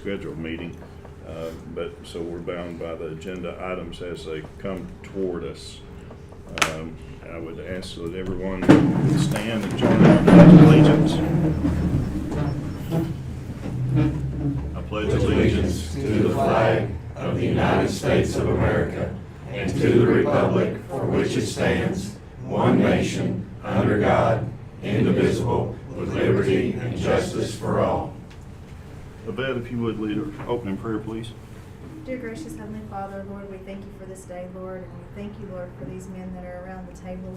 scheduled meeting. But so we're bound by the agenda items as they come toward us. I would ask that everyone would stand and join our pledge of allegiance. I pledge allegiance to the flag of the United States of America and to the republic for which it stands, one nation, under God, indivisible, with liberty and justice for all. Yvette, if you would lead our opening prayer, please. Dear gracious Heavenly Father, Lord, we thank you for this day, Lord, and we thank you, Lord, for these men that are around the table.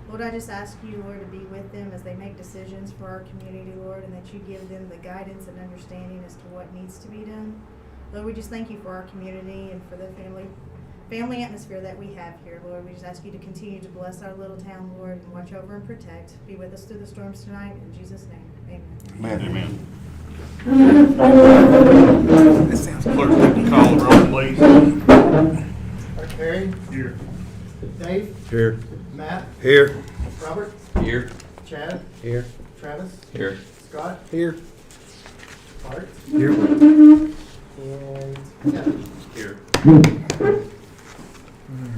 Lord, I just ask you, Lord, to be with them as they make decisions for our community, Lord, and that you give them the guidance and understanding as to what needs to be done. Lord, we just thank you for our community and for the family atmosphere that we have here, Lord. We just ask you to continue to bless our little town, Lord, and watch over and protect. Be with us through the storms tonight. In Jesus' name, amen. Amen. Clerk, you can call the roll, please. Harry? Here. Dave? Here. Matt? Here. Robert? Here. Chad? Here. Travis? Here. Scott? Here. Art? Here. And Kevin? Here.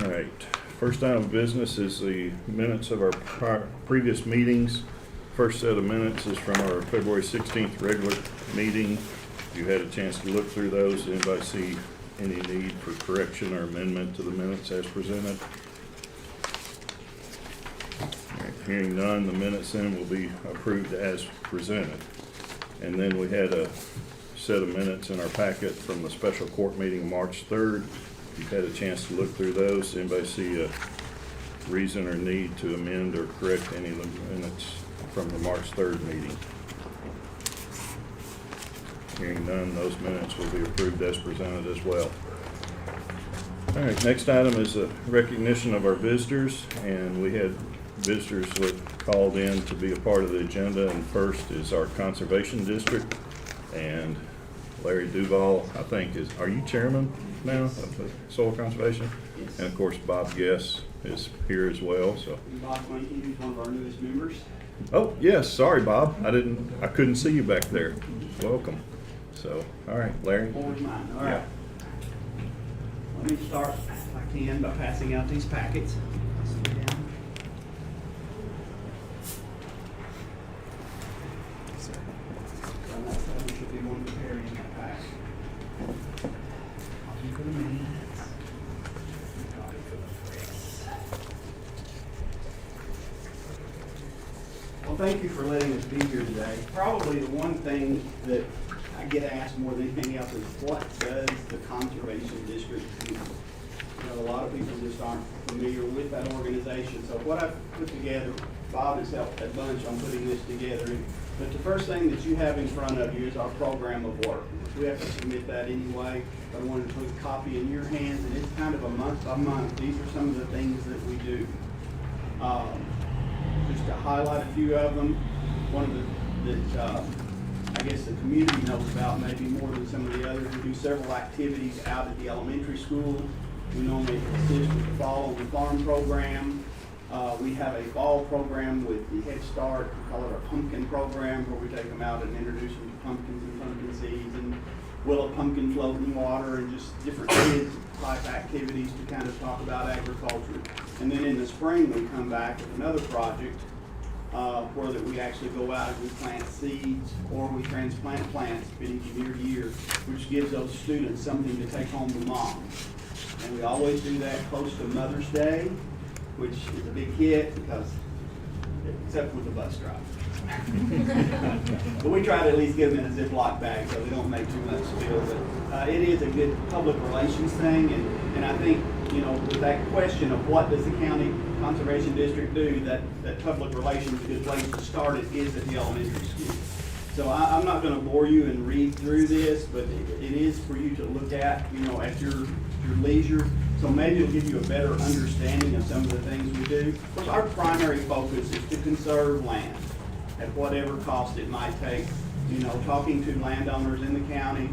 All right. First item of business is the minutes of our previous meetings. First set of minutes is from our February 16th regular meeting. You had a chance to look through those. Anybody see any need for correction or amendment to the minutes as presented? All right, hearing none, the minutes then will be approved as presented. And then we had a set of minutes in our packet from the special court meeting March 3rd. You've had a chance to look through those. Anybody see a reason or need to amend or correct any of the minutes from the March 3rd meeting? Hearing none, those minutes will be approved as presented as well. All right, next item is a recognition of our visitors, and we had visitors that called in to be a part of the agenda, and first is our conservation district, and Larry Duval, I think, are you chairman now of the soil conservation? Yes. And of course, Bob Guess is here as well, so. Bob Lincoln, who's one of our newest members. Oh, yes, sorry, Bob. I couldn't see you back there. Welcome. So, all right, Larry. Always mine. All right. Let me start, if I can, by passing out these packets. Sit down. On that side, there should be one for Harry in that pack. Copy for the minutes. Copy for the press. Well, thank you for letting us be here today. Probably the one thing that I get asked more than anything else is what does the conservation district do? You know, a lot of people just aren't familiar with that organization. So what I've put together, Bob has helped a bunch on putting this together. But the first thing that you have in front of you is our program of work. We have to submit that anyway. But I wanted to put a copy in your hands, and it's kind of a month by month. These are some of the things that we do. Just to highlight a few of them, one of the that I guess the community knows about maybe more than some of the others. We do several activities out at the elementary school. We normally assist with the fall on the farm program. We have a fall program with the Head Start. We call it our pumpkin program, where we take them out and introduce them to pumpkins and pumpkin seeds and will a pumpkin float in water and just different kids type activities to kind of talk about agriculture. And then in the spring we come back with another project where that we actually go out and we plant seeds or we transplant plants depending from year to year, which gives those students something to take home to mom. And we always do that close to Mother's Day, which is a big hit because, except with the bus driver. But we try to at least get them in a Ziploc bag so they don't make too much spill. But it is a good public relations thing, and I think, you know, with that question of what does the county conservation district do, that public relations, a good place to start it is at the elementary school. So I'm not going to bore you and read through this, but it is for you to look at, you know, at your leisure. So maybe it'll give you a better understanding of some of the things we do. Of course, our primary focus is to conserve land at whatever cost it might take. You know, talking to landowners in the county,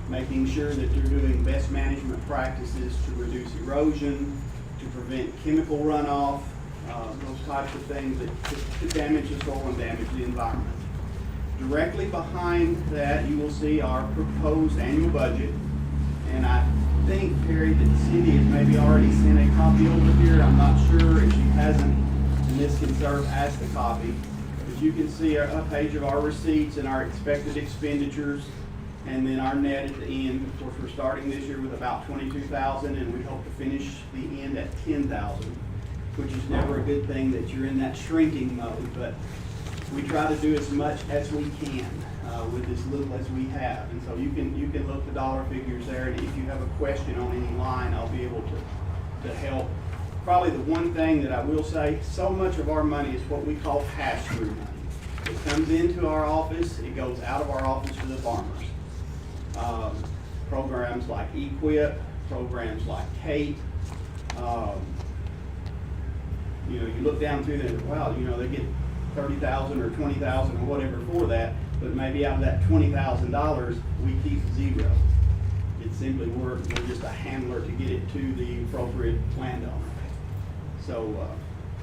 making sure that they're doing best management practices to reduce erosion, to prevent chemical runoff, those types of things that could damage the soil and damage the environment. Directly behind that, you will see our proposed annual budget. And I think, Perry, that Cindy has maybe already sent a copy over here. I'm not sure if she hasn't, and this can serve as the copy. But you can see a page of our receipts and our expected expenditures, and then our net at the end. Of course, we're starting this year with about 22,000, and we hope to finish the end at 10,000, which is never a good thing that you're in that shrinking mode. But we try to do as much as we can with as little as we have. And so you can look the dollar figures there, and if you have a question on any line, I'll be able to help. Probably the one thing that I will say, so much of our money is what we call pass-through money. It comes into our office, it goes out of our office to the farmers. Programs like EQIP, programs like CATE, you look down through there, wow, they get 30,000 or 20,000 or whatever for that, but maybe out of that $20,000, we keep zero. It's simply we're just a handler to get it to the appropriate landowner. So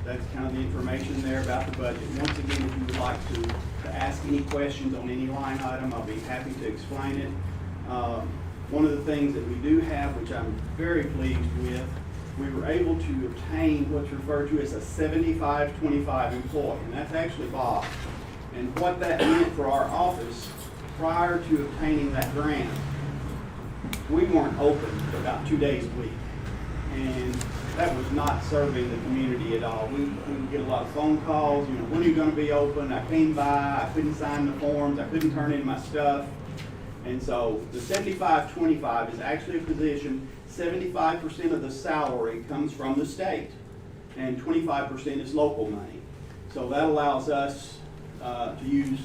that's kind of the information there about the budget. Once again, if you would like to ask any questions on any line item, I'll be happy to explain it. One of the things that we do have, which I'm very pleased with, we were able to obtain what's referred to as a 75-25 employee, and that's actually Bob. And what that meant for our office prior to obtaining that grant, we weren't open for about 2 days a week. And that was not serving the community at all. We would get a lot of phone calls, when are you gonna be open? I came by, I couldn't sign the forms, I couldn't turn in my stuff. And so the 75-25 is actually a position, 75% of the salary comes from the state, and 25% is local money. So that allows us to use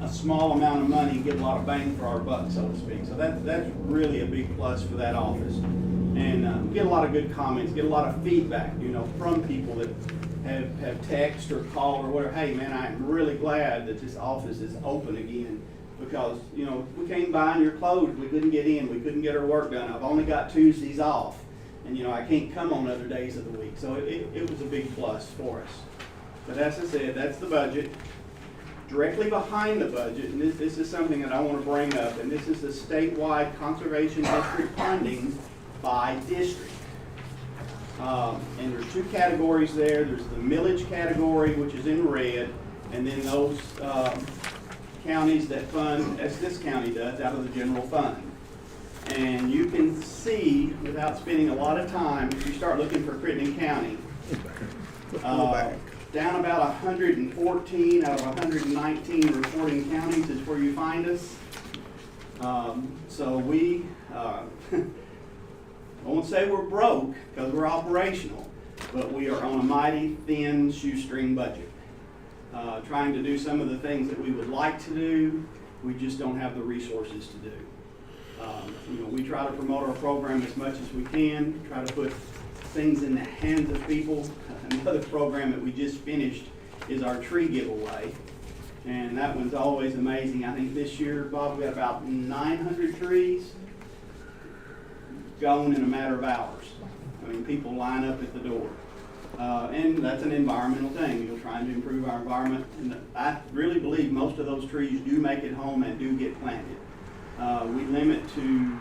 a small amount of money and get a lot of bang for our buck, so to speak. So that's really a big plus for that office. And get a lot of good comments, get a lot of feedback, from people that have texted or called or whatever. Hey man, I'm really glad that this office is open again, because, we came by and you're closed, we couldn't get in, we couldn't get our work done. I've only got Tuesdays off, and I can't come on other days of the week. So it was a big plus for us. But as I said, that's the budget. Directly behind the budget, and this is something that I want to bring up, and this is the statewide conservation district funding by district. And there's two categories there. There's the millage category, which is in red, and then those counties that fund, as this county does, out of the general fund. And you can see, without spending a lot of time, if you start looking for Crittenden County, down about 114 out of 119 reporting counties is where you find us. So we, I won't say we're broke, because we're operational, but we are on a mighty thin shoestring budget. Trying to do some of the things that we would like to do, we just don't have the resources to do. We try to promote our program as much as we can, try to put things in the hands of people. Another program that we just finished is our tree giveaway, and that one's always amazing. I think this year, Bob, we got about 900 trees gone in a matter of hours. People line up at the door. And that's an environmental thing, trying to improve our environment. And I really believe most of those trees do make it home and do get planted. We limit to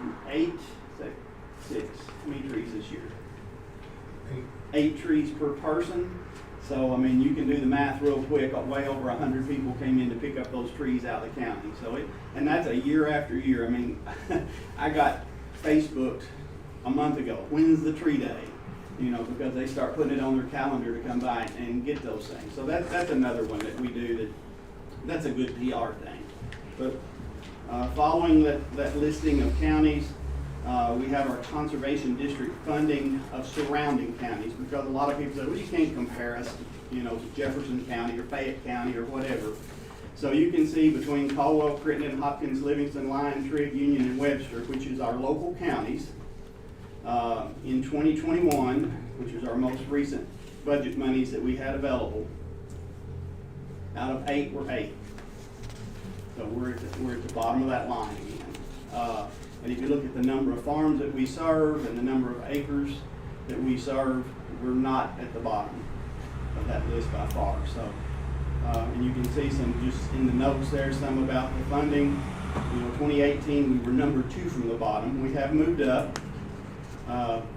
6, how many trees this year? 8 trees per person. So, you can do the math real quick. Way over 100 people came in to pick up those trees out of the county. So, and that's a year after year. I got Facebooked a month ago. When's the tree day? Because they start putting it on their calendar to come by and get those things. So that's another one that we do that's a good PR thing. But following that listing of counties, we have our conservation district funding of surrounding counties, because a lot of people say, well, you can't compare us to Jefferson County or Fayette County or whatever. So you can see between Caldwell, Crittenden, Hopkins, Livingston, Lyon, Trigg, Union, and Webster, which is our local counties, in 2021, which is our most recent budget monies that we had available, out of 8, we're 8. So we're at the bottom of that line again. And if you look at the number of farms that we serve and the number of acres that we serve, we're not at the bottom of that list by far. So And you can see some, just in the notes there, some about the funding. 2018, we were number 2 from the bottom. We have moved up.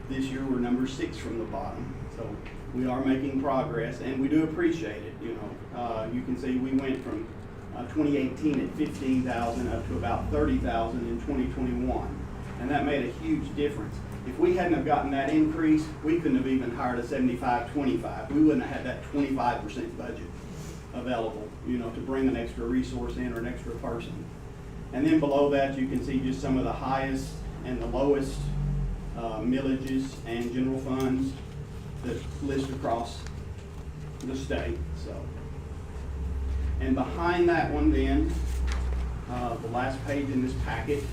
This year, we're number 6 from the bottom. So we are making progress, and we do appreciate it. You can see we went from 2018 at 15,000 up to about 30,000 in 2021, and that made a huge difference. If we hadn't have gotten that increase, we couldn't have even hired a 75-25. We wouldn't have had that 25% budget available, to bring an extra resource in or an extra person. And then below that, you can see just some of the highest and the lowest millages and general funds that list across the state. So, and behind that one then, the last page in this packet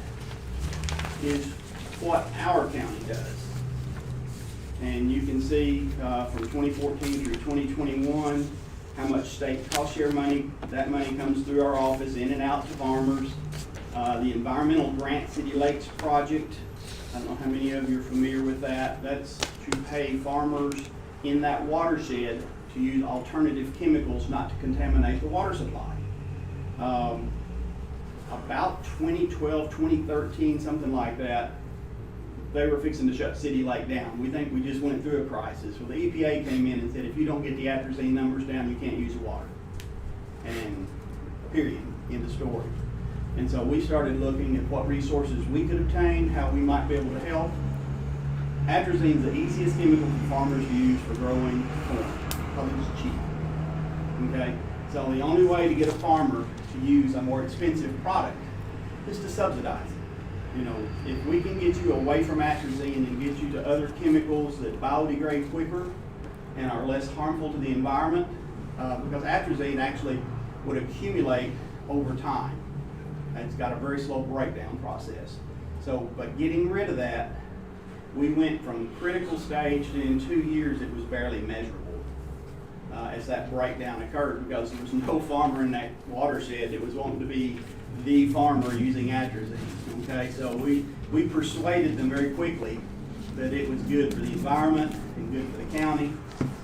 is what our county does. And you can see from 2014 through 2021, how much state cost share money, that money comes through our office in and out to farmers. The Environmental Grant City Lakes project, I don't know how many of you are familiar with that. That's to pay farmers in that watershed to use alternative chemicals not to contaminate the water supply. About 2012, 2013, something like that, they were fixing to shut City Lake down. We think we just went through a crisis. Well, the EPA came in and said, if you don't get the atrazine numbers down, you can't use the water. And period, end of story. And so we started looking at what resources we could obtain, how we might be able to help. Atrazine is the easiest chemical for farmers to use for growing corn, because it's cheap. Okay? So the only way to get a farmer to use a more expensive product is to subsidize it. If we can get you away from atrazine and get you to other chemicals that biodegrade quicker and are less harmful to the environment, because atrazine actually would accumulate over time. It's got a very slow breakdown process. So, but getting rid of that, we went from critical stage to in 2 years it was barely measurable as that breakdown occurred, because there was no farmer in that watershed that was wanting to be the farmer using atrazine. Okay, so we persuaded them very quickly that it was good for the environment and good for the county,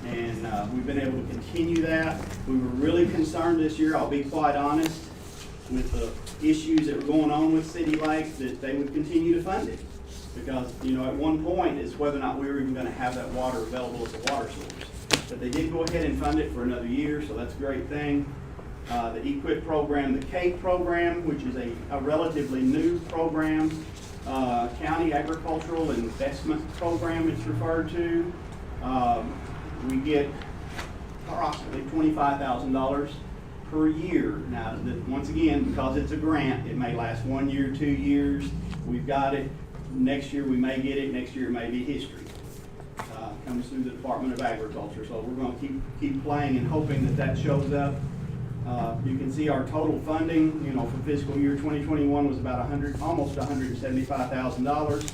and we've been able to continue that. We were really concerned this year, I'll be quite honest, with the issues that were going on with City Lake, that they would continue to fund it. Because, at one point, it's whether or not we were even going to have that water available as a water source. But they did go ahead and fund it for another year, so that's a great thing. The EQIP program, the CAPE program, which is a relatively new program, County Agricultural Investment Program it's referred to. We get approximately $25,000 per year. Now, once again, because it's a grant, it may last 1 year, 2 years. We've got it. Next year we may get it. Next year it may be history. Comes through the Department of Agriculture. So we're going to keep playing and hoping that shows up. You can see our total funding, for fiscal year 2021 was about almost $175,000.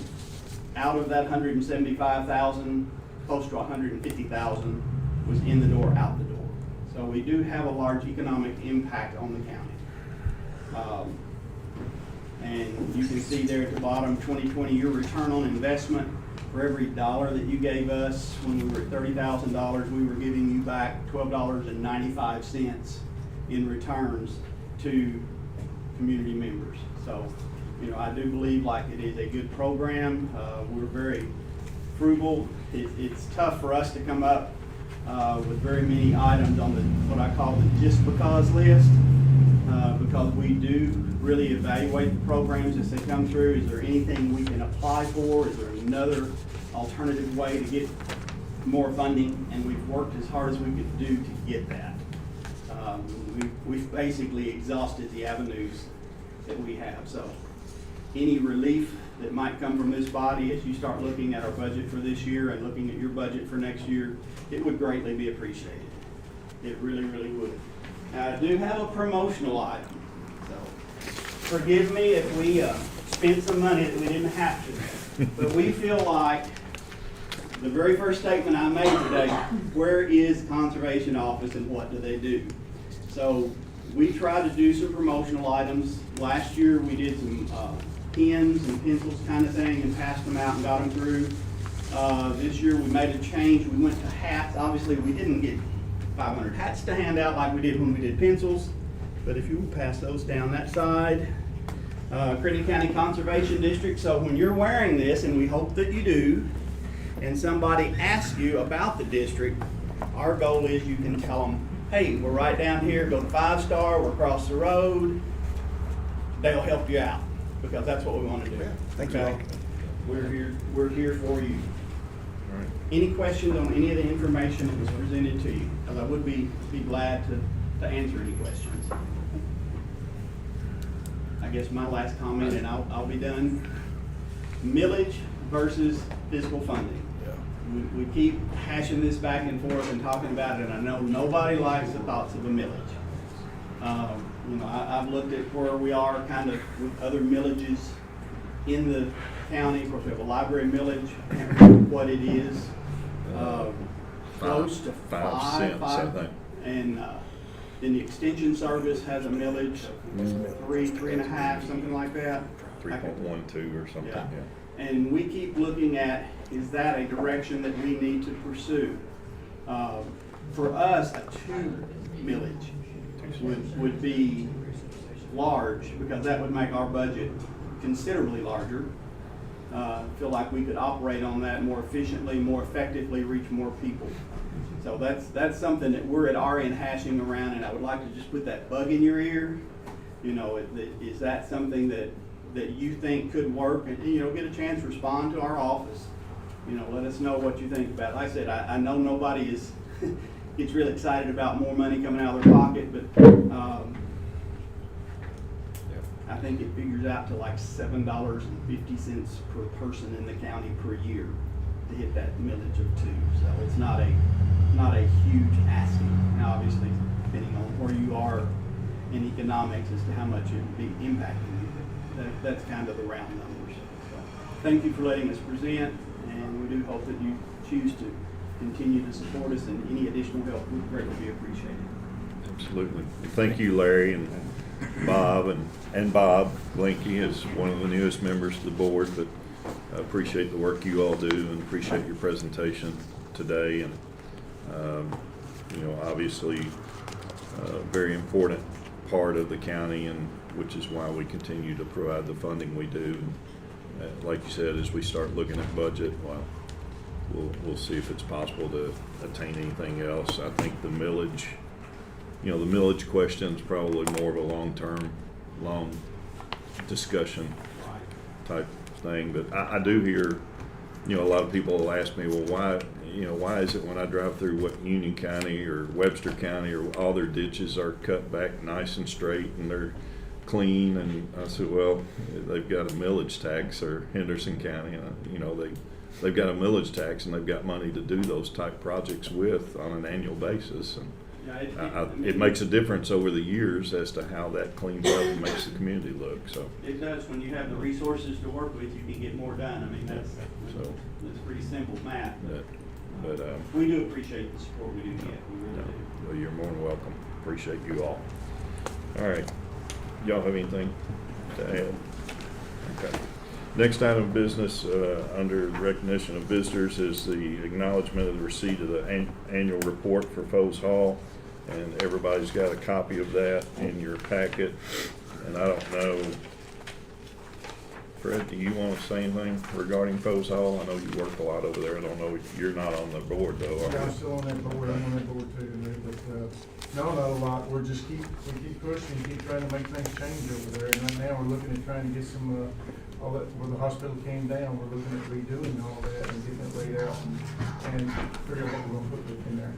Out of that $175,000, close to $150,000 was in the door, out the door. So we do have a large economic impact on the county. And you can see there at the bottom, 2020 year return on investment. For every dollar that you gave us when we were at $30,000, we were giving you back $12.95 in returns to community members. So, I do believe like it is a good program. We're very frugal. It's tough for us to come up with very many items on what I call the just because list, because we do really evaluate the programs as they come through. Is there anything we can apply for? Is there another alternative way to get more funding? And we've worked as hard as we could do to get that. We've basically exhausted the avenues that we have. So any relief that might come from this body as you start looking at our budget for this year and looking at your budget for next year, it would greatly be appreciated. It really, really would. Now, I do have a promotional item. So forgive me if we spent some money that we didn't have to. But we feel like the very first statement I made today, where is the Conservation Office and what do they do? So we tried to do some promotional items. Last year we did some pens and pencils kind of thing and passed them out and got them through. This year we made a change. We went to hats. Obviously we didn't get 500 hats to hand out like we did when we did pencils. But if you will pass those down that side. Crittenden County Conservation District, so when you're wearing this, and we hope that you do, and somebody asks you about the district, our goal is you can tell them, hey, we're right down here, go to 5-star, we're across the road. They'll help you out, because that's what we want to do. Thank you Okay? all. We're here for you. All right. Any questions on any of the information that was presented to you? Because I would be glad to answer any questions. I guess my last comment, and I'll be done. Millage versus fiscal funding. We keep hashing this back and forth and talking about it, and I know nobody likes the thoughts of a millage. You know, I've looked at where we are kind of with other millages in the county. Of course, we have a library millage. I can't remember what it is. Close to 5 cents, I think. And then the extension service has a millage, 3.5, something like that. 3.12 or something, Yeah. yeah. And we keep looking at, is that a direction that we need to pursue? For us, a 2 millage would be large, because that would make our budget considerably larger. Feel like we could operate on that more efficiently, more effectively, reach more people. So that's something that we're at our end hashing around, and I would like to just put that bug in your ear. You know, is that something that you think could work? And, you know, get a chance to respond to our office. You know, let us know what you think about it. Like I said, I know nobody gets really excited about more money coming out of their pocket, but I think it figures out to like $7.50 per person in the county per year to hit that millage of 2. So it's not a huge asking. Now, obviously, depending on where you are in economics as to how much it would be impacting you, that's kind of the round numbers. So, thank you for letting us present, and we do hope that you choose to continue to support us, and any additional help would greatly be appreciated. Absolutely. Thank you, Larry and Bob, and Bob Blinky is one of the newest members of the board, but I appreciate the work you all do and appreciate your presentation today. And, you know, obviously, a very important part of the county, and which is why we continue to provide the funding we do. Like you said, as we start looking at budget, well, we'll see if it's possible to attain anything else. I think the millage, you know, the millage question is probably more of a long discussion type thing. But I do hear, you know, a lot of people will ask me, well, why is it when I drive through Union County or Webster County, or all their ditches are cut back nice and straight and they're clean? And I said, well, they've got a millage tax, or Henderson County, you know, they've got a millage tax, and they've got money to do those type projects with on an annual basis. And Yeah, it makes a difference over the years as to how that cleans up and makes the community look. So it does. When you have the resources to work with, you can get more done. I mean, that's pretty simple math. but We do appreciate the support we do get. We really no, do. well, you're more than welcome. Appreciate you all. All right, y'all have anything to add? Okay. Next item of business under recognition of visitors is the acknowledgement of the receipt of the annual report for Foes Hall, and everybody's got a copy of that in your packet. And I don't know, Fred, do you want to say anything regarding Foes Hall? I know you work a lot over there. I don't know, you're not on the board though, are Yeah, I'm you? still on that board, I'm on that board too, but, no, not a lot, we keep pushing, keep trying to make things change over there, and right now we're looking at trying to get some, all that, where the hospital came down, we're looking at redoing all that and getting it laid out and figure out what we're gonna put in there.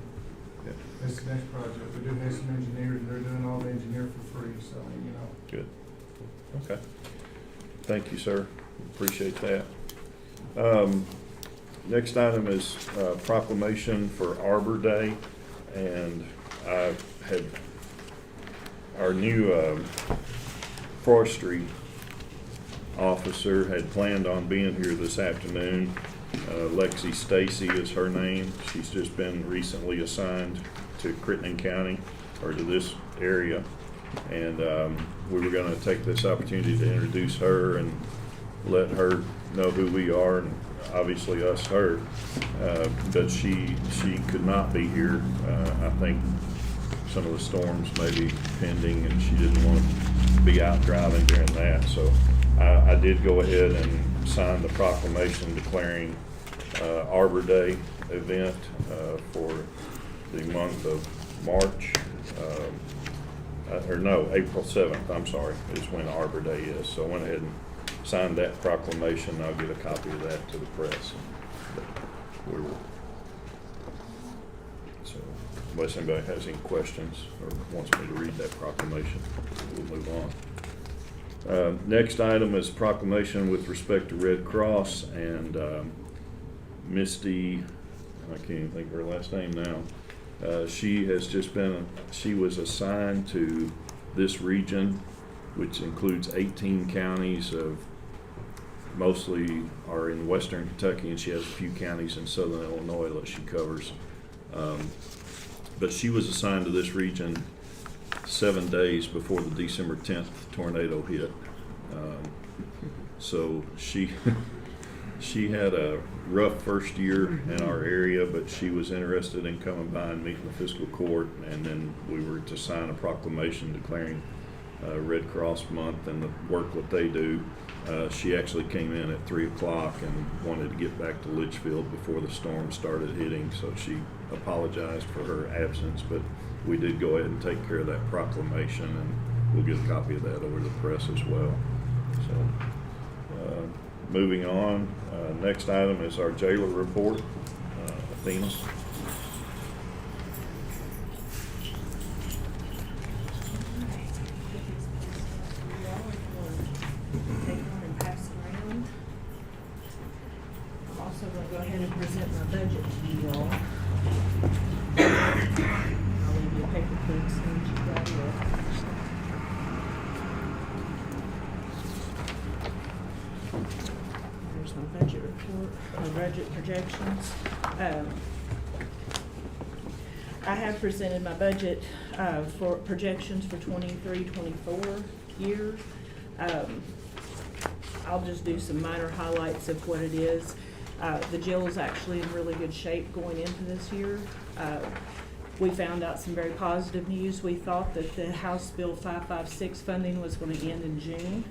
Yeah. That's the next project, we do have some engineers, and they're doing all the engineer for free, so, you know. Good. Okay. Thank you, sir. Appreciate that. Next item is proclamation for Arbor Day, and I had our new forestry officer had planned on being here this afternoon. Lexi Stacy is her name. She's just been recently assigned to Crittenden County, or to this area, and we were going to take this opportunity to introduce her and let her know who we are, and obviously us her. But she could not be here. I think some of the storms may be pending, and she didn't want to be out driving during that. So I did go ahead and sign the proclamation declaring Arbor Day event for the month of March, April 7th, I'm sorry, is when Arbor Day is. So I went ahead and signed that proclamation. I'll get a copy of that to the press. So unless anybody has any questions or wants me to read that proclamation, we'll move on. Next item is proclamation with respect to Red Cross, and Misty, I can't even think of her last name now. She was assigned to this region, which includes 18 counties of, mostly are in western Kentucky, and she has a few counties in southern Illinois that she covers. But she was assigned to this region 7 days before the December 10th tornado hit. So she had a rough first year in our area, but she was interested in coming by and meeting the fiscal court, and then we were to sign a proclamation declaring Red Cross Month and the work that they do. She actually came in at 3 o'clock and wanted to get back to Litchfield before the storm started hitting, so she apologized for her absence, but we did go ahead and take care of that proclamation, and we'll get a copy of that over to the press as well. So, moving on, next item is our jailer report. Athena. I'm also going to go ahead and present my budget to you all. I'll leave you a paper clip so that you got it. There's my budget report, my budget projections. I have presented my budget for projections for 23-24 year. I'll just do some minor highlights of what it is. The jail is actually in really good shape going into this year. We found out some very positive news. We thought that the House Bill 556 funding was going to end in June.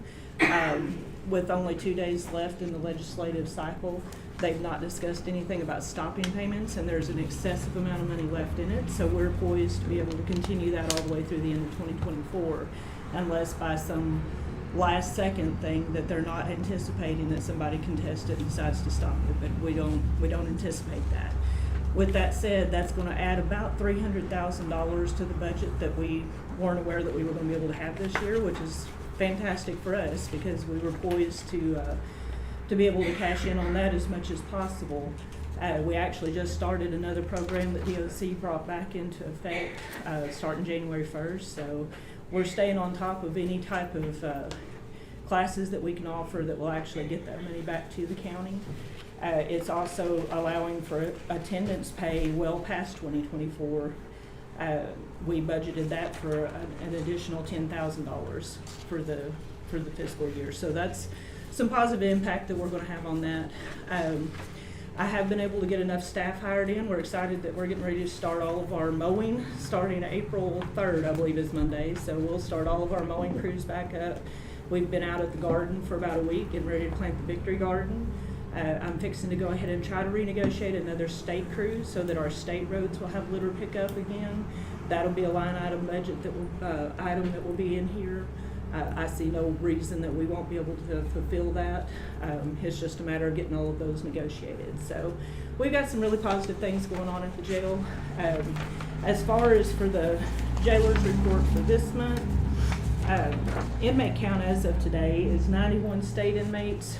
With only 2 days left in the legislative cycle, they've not discussed anything about stopping payments, and there's an excessive amount of money left in it. So we're poised to be able to continue that all the way through the end of 2024, unless by some last second thing that they're not anticipating that somebody contests it and decides to stop it, but we don't anticipate that. With that said, that's going to add about $300,000 to the budget that we weren't aware that we were going to be able to have this year, which is fantastic for us because we were poised to be able to cash in on that as much as possible. We actually just started another program that DOC brought back into effect starting January 1st, so we're staying on top of any type of classes that we can offer that will actually get that money back to the county. It's also allowing for attendance pay well past 2024. We budgeted that for an additional $10,000 for the fiscal year. So that's some positive impact that we're going to have on that. I have been able to get enough staff hired in. We're excited that we're getting ready to start all of our mowing starting April 3rd, I believe is Monday. So we'll start all of our mowing crews back up. We've been out at the garden for about a week and ready to plant the Victory Garden. I'm fixing to go ahead and try to renegotiate another state crew so that our state roads will have litter pickup again. That'll be a line item budget item that will be in here. I see no reason that we won't be able to fulfill that. It's just a matter of getting all of those negotiated. So we've got some really positive things going on at the jail. As far as for the jailer's report for this month, inmate count as of today is 91 state inmates,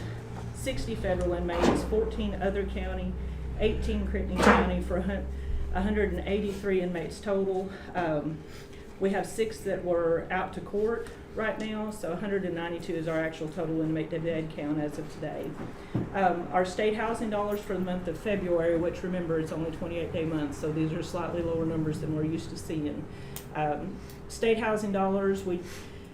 60 federal inmates, 14 other county, 18 Crittenden County for 183 inmates total. We have 6 that were out to court right now, so 192 is our actual total inmate bed count as of today. Our state housing dollars for the month of February, which remember it's only 28-day months, so these are slightly lower numbers than we're used to seeing. State housing dollars, we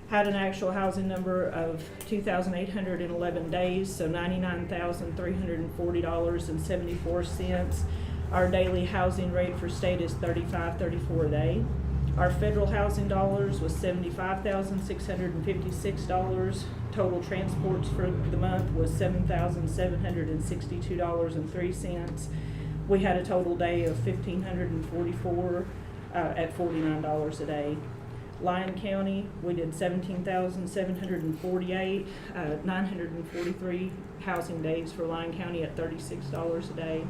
had an actual housing number of 2,811 days, so $99,340.74. Our daily housing rate for state is $35.34 a day. Our federal housing dollars was $75,656. Total transports for the month was $7,762.03. We had a total day of 1,544 at $49 a day. Lyon County, we did 17,748, 943 housing days for Lyon County at $36 a day.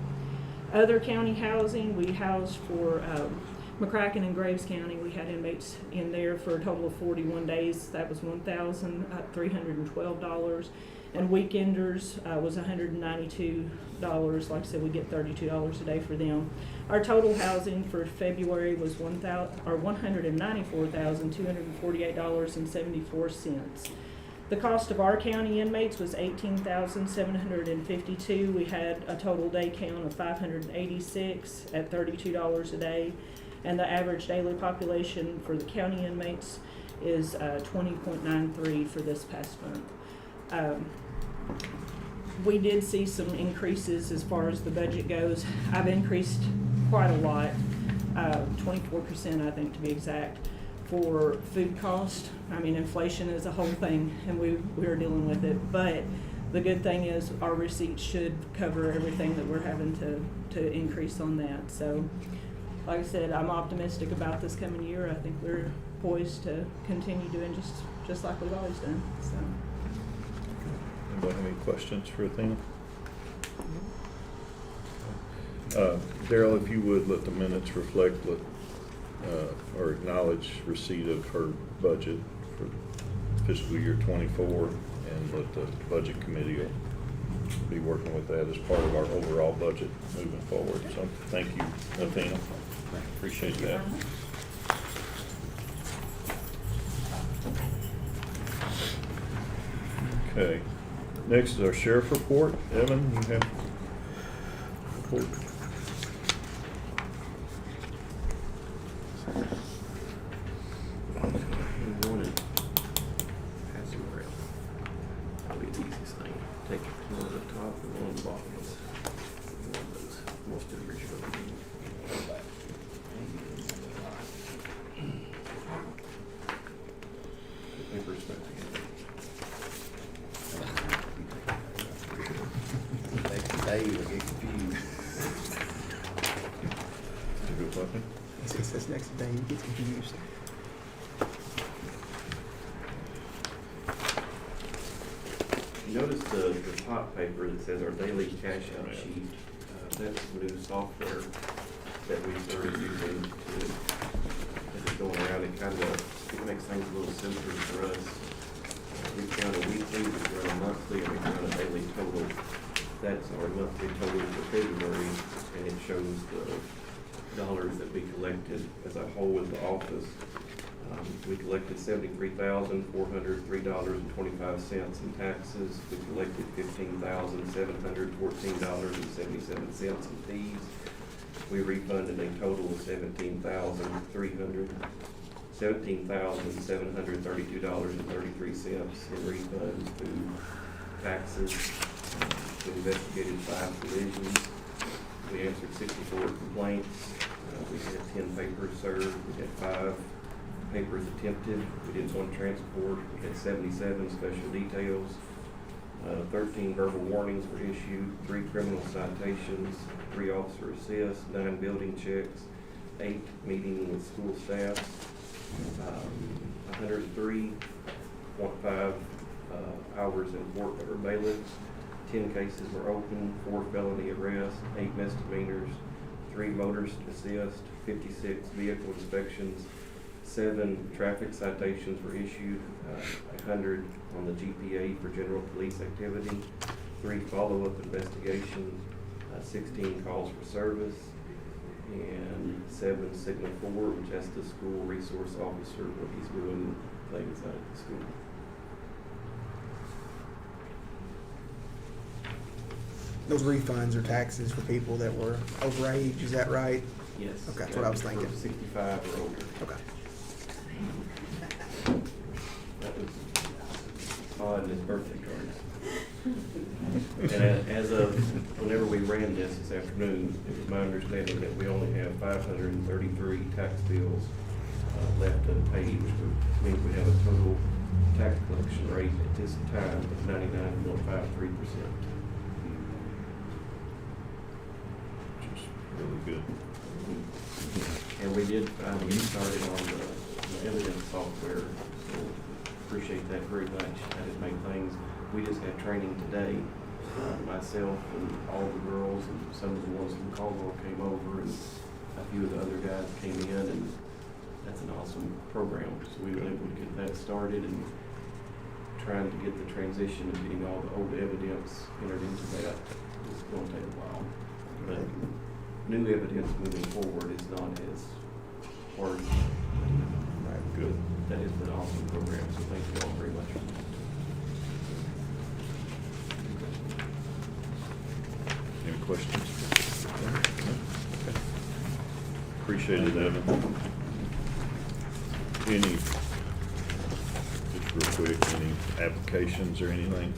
Other county housing, we housed for McCracken and Graves County. We had inmates in there for a total of 41 days. That was $1,312. And weekenders was $192. Like I said, we get $32 a day for them. Our total housing for February was $194,248.74. The cost of our county inmates was $18,752. We had a total day count of 586 at $32 a day. And the average daily population for the county inmates is 20.93 for this past month. We did see some increases as far as the budget goes. I've increased quite a lot, 24% I think to be exact, for food cost. I mean, inflation is a whole thing, and we are dealing with it. But the good thing is our receipts should cover everything that we're having to increase on that. So, like I said, I'm optimistic about this coming year. I think we're poised to continue doing just like we've always done. So. Anybody have any questions for Athena? Daryl, if you would, let the minutes reflect or acknowledge receipt of her budget for fiscal year 24, and let the budget committee will be working with that as part of our overall budget moving forward. So thank you, Athena. Appreciate that. Okay. Next is our sheriff report. Evan, you have a report. Good morning. Pass them around. Probably the easiest thing. Take one at the top and one at the bottom. One of those. Most of the original. Papers back together. Next day, you'll get confused. That's a good weapon. It says next day, you get confused. Notice the top paper that says our daily cash out sheet. That's new software that we started using to, as it's going around, it makes things a little simpler for us. We count a weekly, we run a monthly, and we run a daily total. That's our monthly total for February, and it shows the dollars that we collected as a whole in the office. We collected $73,403.25 in taxes. We collected $15,714.77 in fees. We refunded a total of $17,732.33 in refunds through taxes. We investigated 5 collisions. We answered 64 complaints. We had 10 papers served. We had 5 papers attempted. We did 1 transport. We had 77 special details. 13 verbal warnings were issued, 3 criminal citations, 3 officer assists, 9 building checks, 8 meeting with school staff, 103.5 hours in court or bailiffs. 10 cases were open, 4 felony arrests, 8 misdemeanors, 3 motorist assist, 56 vehicle inspections, 7 traffic citations were issued, 100 on the GPA for general police activity, 3 follow-up investigations, 16 calls for service, and 7 Signal 4, which that's the school resource officer, what he's doing things out at the school. Those refunds are taxes for people that were over age, is that right? Yes. Okay, that's what I was thinking. 65 or older. Okay. providing his birthday cards. And as of whenever we ran this afternoon, it was my understanding that we only have 533 tax bills left unpaid, which would mean we have a total tax collection rate at this time of 99.53%. Which is really good. And we did finally get started on the evidence software, so appreciate that very much. That has made things, we just had training today, myself and all the girls and some of the ones from Caldwell came over and a few of the other guys came in, and that's an awesome program. So we were able to get that started and trying to get the transition of getting all the old evidence entered into that is going to take a while. But new evidence moving forward is not as hard. Right, good. That has been an awesome program, so thank you all very much. Any questions? Okay. Appreciate it, Evan. Any, just real quick, any applications or anything?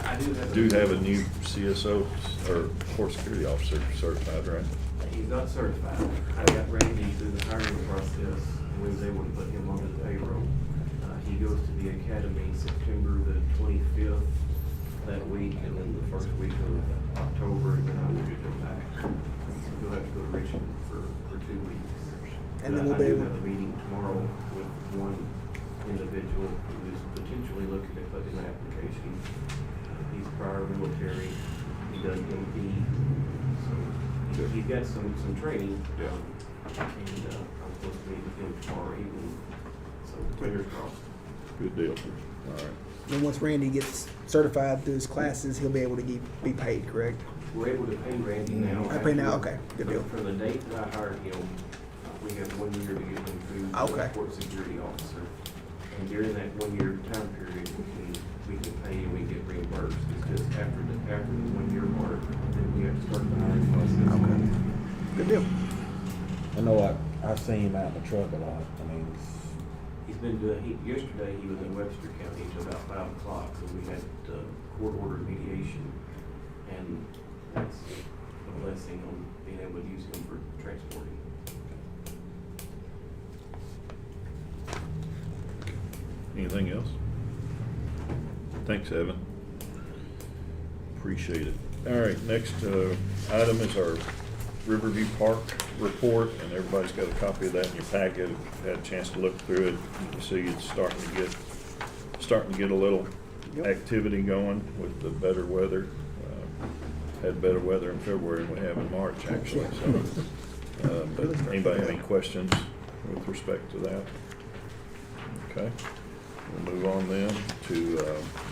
I Do have a new CSO or court security officer certified, right? He's not certified. I got Randy through the hiring process, and we was able to put him onto the payroll. He goes to the academy September the 25th that week, and then the first week of October, and then I will get him back. So he'll have to go to Richmond for 2 weeks. And then we'll I be do able- have a meeting tomorrow with one individual who's potentially looking at putting an application. He's prior military, he does MP, so he's got some training. Yeah. And I'm supposed to meet with him tomorrow evening, so fingers crossed. Good deal. All right. Then once Randy gets certified through his classes, he'll be able to be paid, correct? We're able to pay Randy now. I pay now, okay, good deal. From the date that I hired him, we have 1 year to get him through Okay. the court security officer. And during that 1 year time period, we can pay and we get reimbursed. It's just after the 1 year mark, then we have to start the hiring process. Okay. Good deal. I know I've seen him out in the truck a lot. I mean, He's been doing, yesterday he was in Webster County until about 5 o'clock, so we had court-ordered mediation, and that's a blessing on being able to use him for transporting. Anything else? Thanks, Evan. Appreciate it. All right, next item is our Riverview Park report, and everybody's got a copy of that in your packet. If you had a chance to look through it, you can see it's starting to get a little Yep. activity going with the better weather. Had better weather in February than we have in March, actually, so. But anybody have any questions with respect to that? Okay, we'll move on then to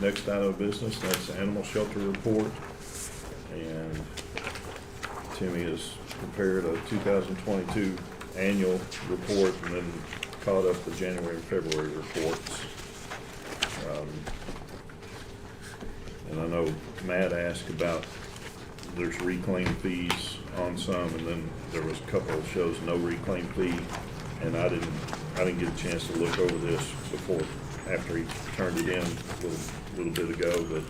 next item of business, that's the animal shelter report. And Timmy has prepared a 2022 annual report and then caught up the January and February reports. And I know Matt asked about, there's reclaim fees on some, and then there was a couple that shows no reclaim fee. And I didn't get a chance to look over this before, after he turned it in a little bit ago, but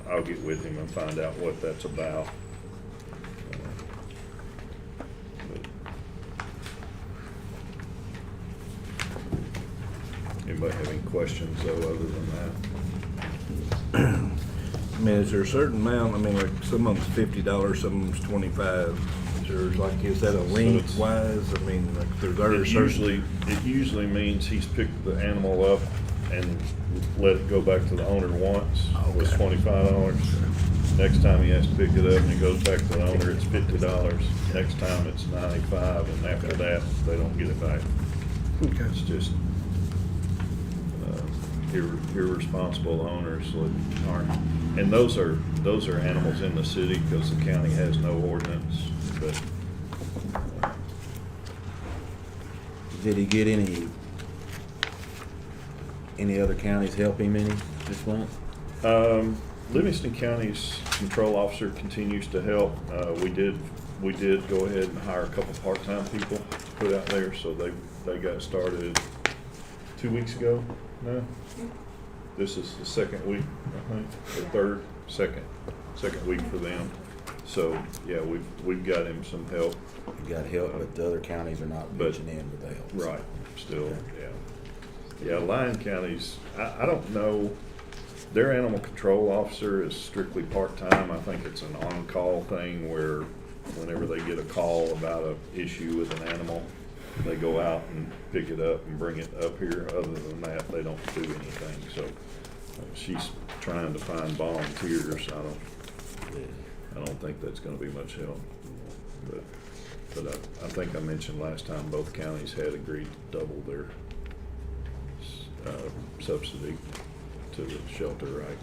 I'll get with him and find out what that's about. Anybody have any questions though, other than that? I mean, is there a certain amount? I mean, like some of them's $50, some of them's $25. Is that a length wise? I mean, like there's It usually means he's picked the animal up and let it go back to the owner once, was $25. Next time he has to pick it up and it goes back to the owner, it's $50. Next time it's $95, and after that, they don't get it back. Okay. It's just irresponsible owners that aren't, and those are animals in the city because the county has no ordinance, but Did he get any other counties help him any this month? Livingston County's control officer continues to help. We did go ahead and hire a couple part-time people to put out there, so they got started 2 weeks ago, no? This is the second week, I think, or second week for them. So, yeah, we've got him some help. You got help, but the other counties are not But- pitching in with the help. Right, still, yeah. Yeah, Lyon County's, I don't know, their animal control officer is strictly part-time. I think it's an on-call thing where whenever they get a call about a issue with an animal, they go out and pick it up and bring it up here. Other than that, they don't do anything, so she's trying to find volunteers. I don't think that's gonna be much help. But I think I mentioned last time, both counties had agreed to double their subsidy to the shelter, right?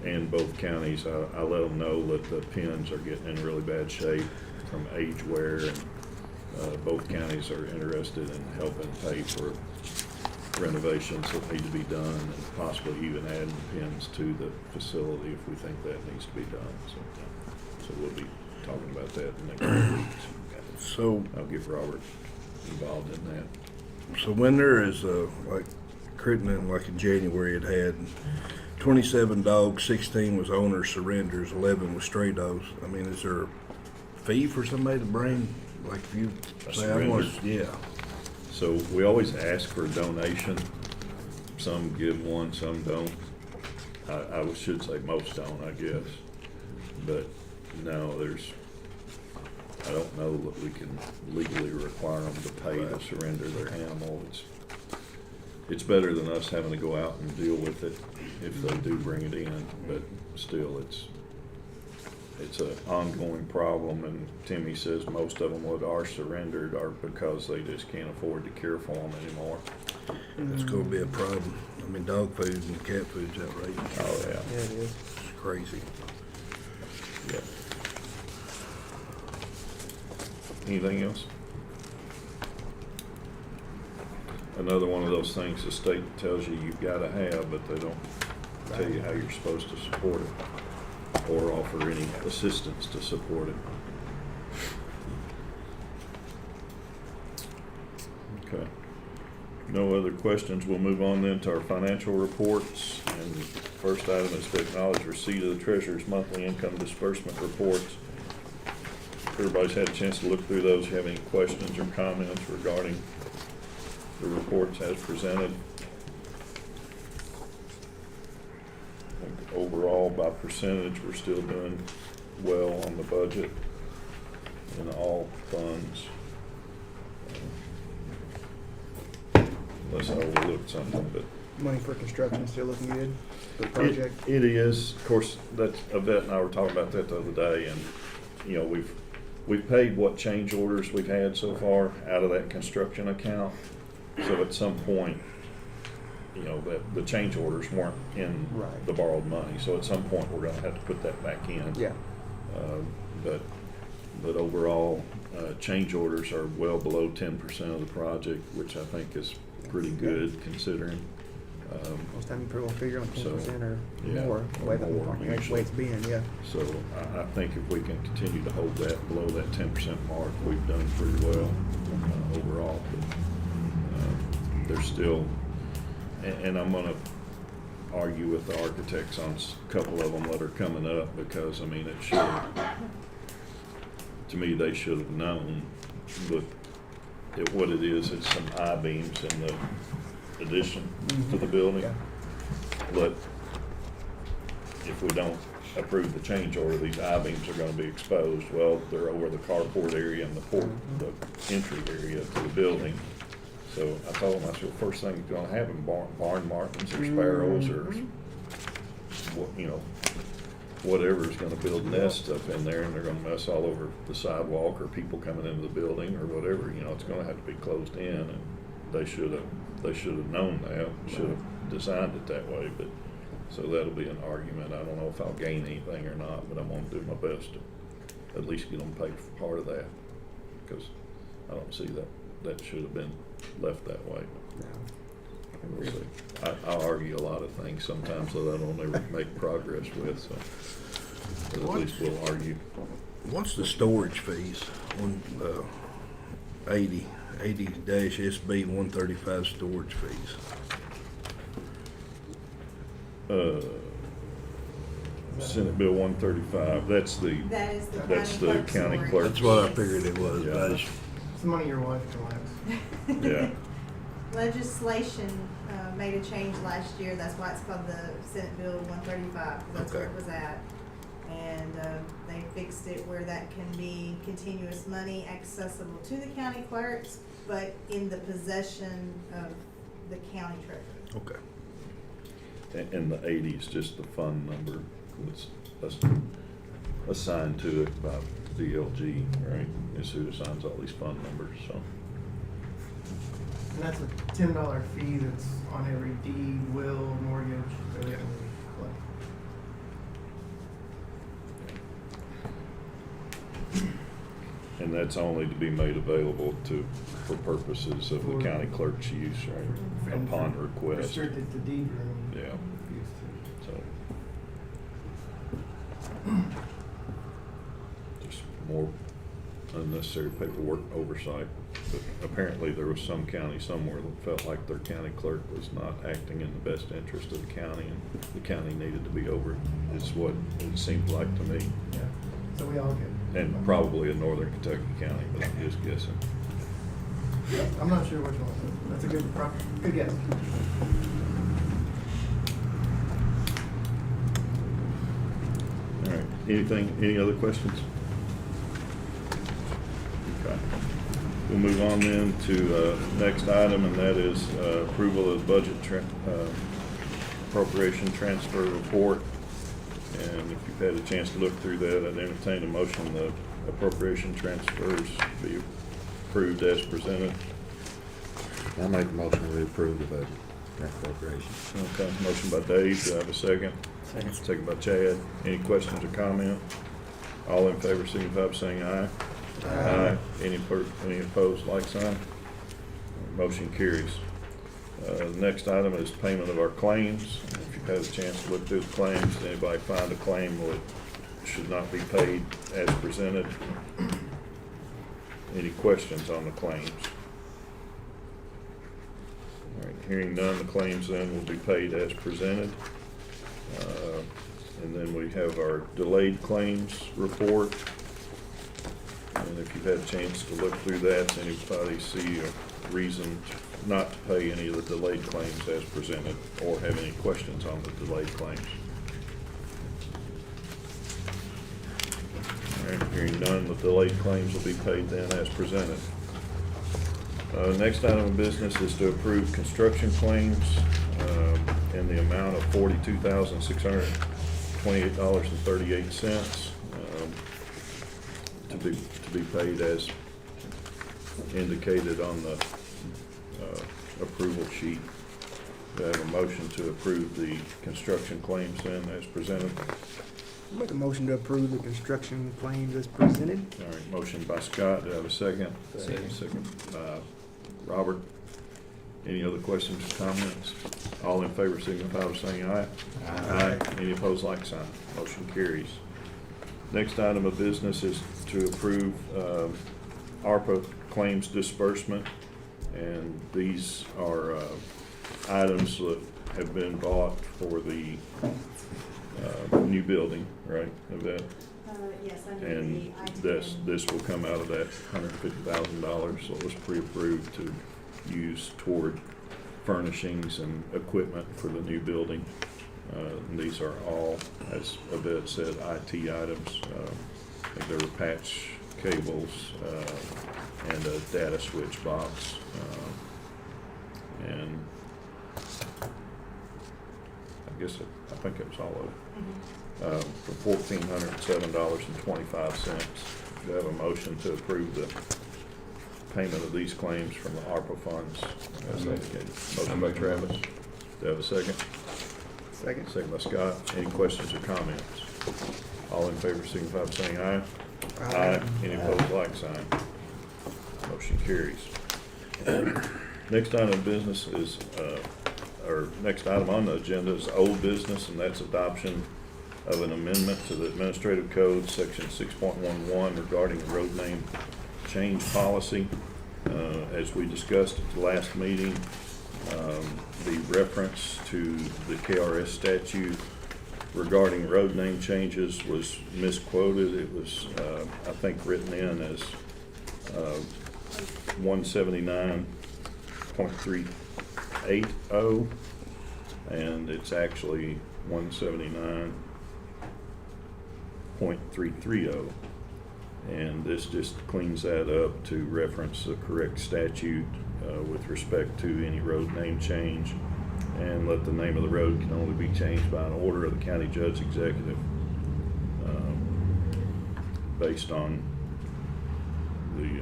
And both counties, I let them know that the pens are getting in really bad shape from age wear, and both counties are interested in helping pay for renovations that need to be done, and possibly even adding pens to the facility if we think that needs to be done. So we'll be talking about that in the next few weeks. So, I'll get Robert involved in that. so when there is like Crittenden, like in January, it had 27 dogs, 16 was owner surrenders, 11 was stray dogs. I mean, is there a fee for somebody to bring, like if you A say, I want, surrender? yeah. So we always ask for a donation. Some give one, some don't. I should say most don't, I guess. But no, I don't know that we can legally require them to pay to surrender their animal. It's better than us having to go out and deal with it if they do bring it in, but still, it's an ongoing problem, and Timmy says most of them that are surrendered are because they just can't afford to care for them anymore. It's gonna be a problem. I mean, dog food and cat food's outrageous. Oh, yeah. Yeah, it is. It's crazy. Yeah. Anything else? Another one of those things the state tells you you've gotta have, but they don't tell you how you're supposed to support it or offer any assistance to support it. Okay. No other questions. We'll move on then to our financial reports. And first item is to acknowledge receipt of the treasurer's monthly income disbursement reports. Everybody's had a chance to look through those. If you have any questions or comments regarding the reports as presented? I think overall, by percentage, we're still doing well on the budget in all funds. Unless I overlooked something, but. Money for construction still looking good for the project? It is. Of course, that's, Yvette and I were talking about that the other day, and, you know, we've paid what change orders we've had so far out of that construction account. So at some point, you know, that the change orders weren't in Right. the borrowed money. So at some point, we're gonna have to put that back in. Yeah. But overall, change orders are well below 10% of the project, which I think is pretty good considering. Most time you put a figure on So, 10% or yeah, more, the way or more, the way usually. it's been, yeah. So I think if we can continue to hold that below that 10% mark, we've done pretty well overall. But, there's still, and I'm gonna argue with the architects on a couple of them that are coming up, because I mean, it should, to me, they should have known. But what it is, it's some I-beams in the addition to the building. Yeah. But if we don't approve the change order, these I-beams are gonna be exposed. Well, they're over the carport area and the entry area to the building. So I told them, I said, first thing that's gonna happen, barn martins or sparrows or, you know, whatever's gonna build nests up in there, and they're gonna mess all over the sidewalk, or people coming into the building or whatever, you know, it's gonna have to be closed in, and they should have known that, should have designed it that way, but, so that'll be an argument. I don't know if I'll gain anything or not, but I'm gonna do my best to at least get them paid for part of that, because I don't see that should have been left that way. We'll see. I'll argue a lot of things sometimes that I don't ever make progress with, so, but at least we'll argue. What's the storage fees on 80? 80-SB 135 storage fees. Senate Bill 135, that's the, That is the that's the clerk's county story. clerk. That's what I figured it was, Yeah. but I just, It's the money your wife collects. yeah. Legislation made a change last year, that's why it's called the Senate Bill 135, because that's where it Okay. was at. And they fixed it where that can be continuous money accessible to the county clerks, but in the possession of the county treasurer. okay. And the 80 is just the fund number that's assigned to it by DLG, right? Is who assigns all these fund numbers, so. And that's a $10 fee that's on every deed, will, mortgage, that we have to collect. And that's only to be made available for purposes of the county clerk's use, right? And Upon request. Restricted to deed room. Yeah. use too. So. Just more unnecessary paperwork oversight. But apparently there was some county somewhere that felt like their county clerk was not acting in the best interest of the county, and the county needed to be over it, is what it seemed like to me. Yeah, so we all get. And probably a northern Kentucky county, but I'm just guessing. I'm not sure which one. That's a good guess. All right, any other questions? Okay. We'll move on then to next item, and that is approval of budget appropriation transfer report. And if you've had a chance to look through that, I'd entertain a motion the appropriation transfers be approved as presented. I make a motion to approve the budget appropriation. Okay, motion by Dave, do I have a second? Second by Chad. Any questions or comment? All in favor, signify by saying aye. Aye. Any opposed, like sign? Motion carries. Next item is payment of our claims. If you've had a chance to look through the claims, does anybody find a claim that should not be paid as presented? Any questions on the claims? All right, hearing none, the claims then will be paid as presented. And then we have our delayed claims report. And if you've had a chance to look through that, does anybody see a reason not to pay any of the delayed claims as presented, or have any questions on the delayed claims? All right, hearing none, the delayed claims will be paid then as presented. Next item of business is to approve construction claims in the amount of $42,628.38 to be paid as indicated on the approval sheet. Do I have a motion to approve the construction claims then as presented? Make a motion to approve the construction claims as presented. All right, motion by Scott, do I have a second? Second by Robert. Any other questions or comments? All in favor signify by saying aye. Aye. Any opposed, like sign. Motion carries. Next item of business is to approve ARPA claims disbursement. And these are items that have been bought for the new building, right? Of that. Yes, under And the IT. this will come out of that $150,000, so it was pre-approved to use toward furnishings and equipment for the new building. And these are all, as Yvette said, IT items. I think there were patch cables and a data switch box. And I think it was all of it. For $1,407.25. Do I have a motion to approve the payment of these claims from the ARPA funds as indicated? Motion by Travis. Do I have a second? Second. Second by Scott. Any questions or comments? All in favor signify by saying aye. Aye. Any opposed, like sign. Motion carries. Next item of business is, or next item on the agenda is old business, and that's adoption of an amendment to the Administrative Code, Section 6.11, regarding the road name change policy. As we discussed at the last meeting, the reference to the KRS statute regarding road name changes was misquoted. It was, I think, written in as 179.380, and it's actually 179.330. And this just cleans that up to reference the correct statute with respect to any road name change, and let the name of the road can only be changed by an order of the county judge executive based on the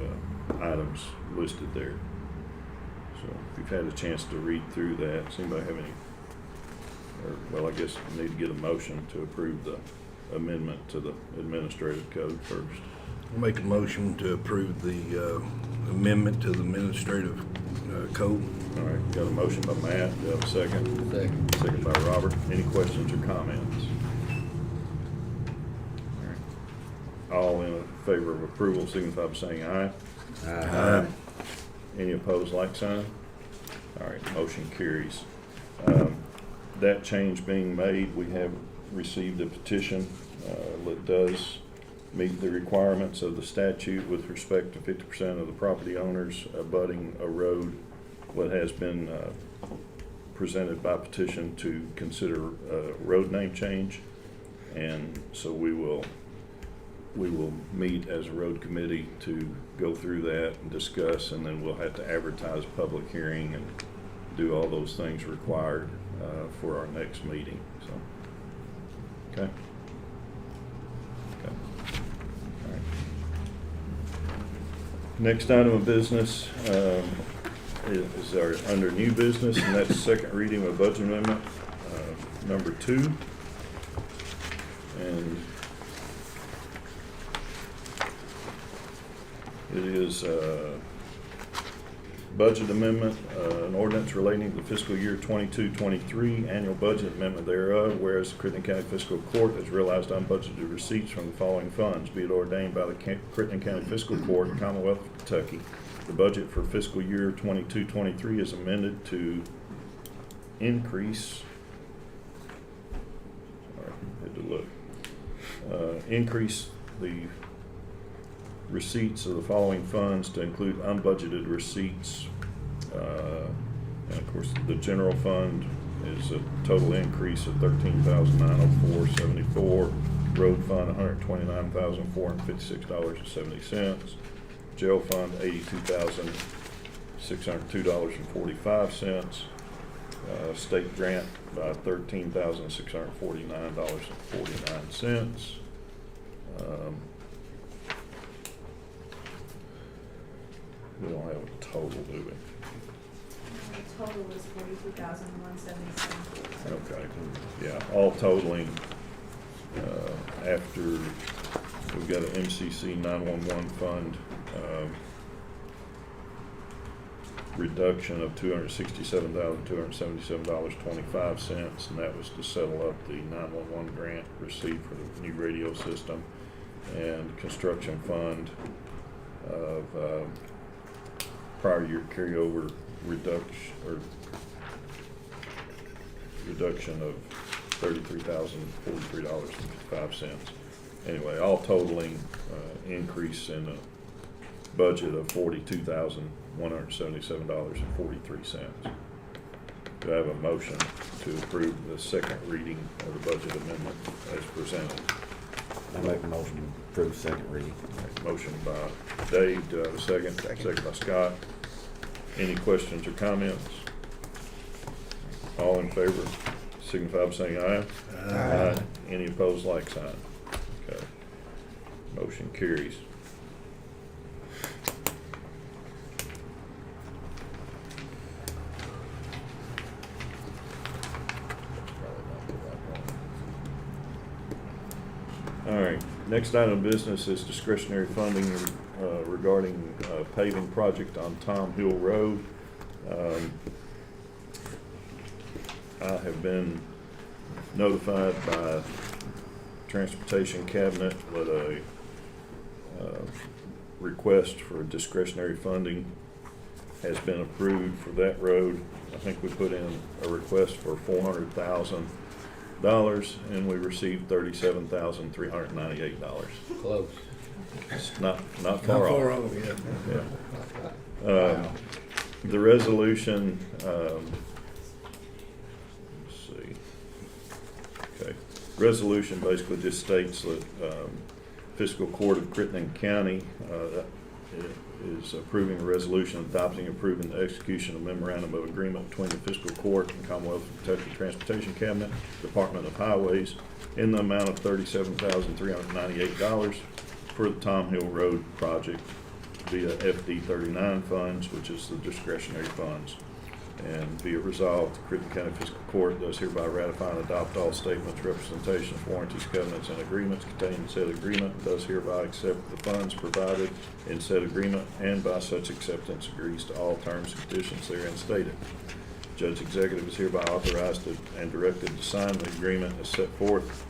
items listed there. So if you've had a chance to read through that, does anybody have any, well, I guess we need to get a motion to approve the amendment to the administrative code first. I'll make a motion to approve the amendment to the administrative code. All right, got a motion by Matt, do you have a second? Second. Second by Robert. Any questions or comments? All right. All in favor of approval signify by saying aye. Aye. Any opposed, like sign? All right, motion carries. That change being made, we have received a petition that does meet the requirements of the statute with respect to 50% of the property owners abutting a road what has been presented by petition to consider a road name change. And so we will meet as a road committee to go through that and discuss, and then we'll have to advertise a public hearing and do all those things required for our next meeting. So, okay. Next item of business is our under new business, and that's second reading of budget amendment number 2. And it is budget amendment, an ordinance relating to the fiscal year 22-23 annual budget amendment thereof, whereas the Crittenden County Fiscal Court has realized unbudgeted receipts from the following funds. Be it ordained by the Crittenden County Fiscal Court, Commonwealth of Kentucky, the budget for fiscal year 22-23 is amended to increase, increase the receipts of the following funds to include unbudgeted receipts. And of course, the general fund is a total increase of $13,904.74. Road fund, $129,456.70. Jail fund, $82,602.45. State grant by $13,649.49. We don't have a total, do we? The total is $42,177. Okay, yeah, all totaling, after we've got an MCC 911 fund, reduction of $267,277.25, and that was to settle up the 911 grant received for the new radio system, and construction fund of prior year carryover reduction of $33,043.55. Anyway, all totaling increase in the budget of $42,177.43. Do I have a motion to approve the second reading of the budget amendment as presented? I make a motion to approve second reading. Motion by Dave, do I have a second? Second by Scott. Any questions or comments? All in favor, signify by saying aye. Aye. Any opposed, like sign. Okay. Motion carries. All right, next item of business is discretionary funding regarding paving project on Tom Hill Road. I have been notified by Transportation Cabinet with a request for discretionary funding has been approved for that road. I think we put in a request for $400,000 and we received $37,398. Close. It's not Not far far off. off, yeah. Yeah. The resolution, let's see. Okay. Resolution basically just states that Fiscal Court of Crittenden County is approving a resolution adopting, approving the execution of memorandum of agreement between the Fiscal Court and Commonwealth of Kentucky Transportation Cabinet, Department of Highways, in the amount of $37,398 for the Tom Hill Road project via FD 39 funds, which is the discretionary funds. And be it resolved, the Crittenden County Fiscal Court does hereby ratify and adopt all statements, representations, warranties, covenants, and agreements contained in said agreement, and does hereby accept the funds provided in said agreement, and by such acceptance agrees to all terms and conditions therein stated. Judge Executive is hereby authorized and directed to sign the agreement as set forth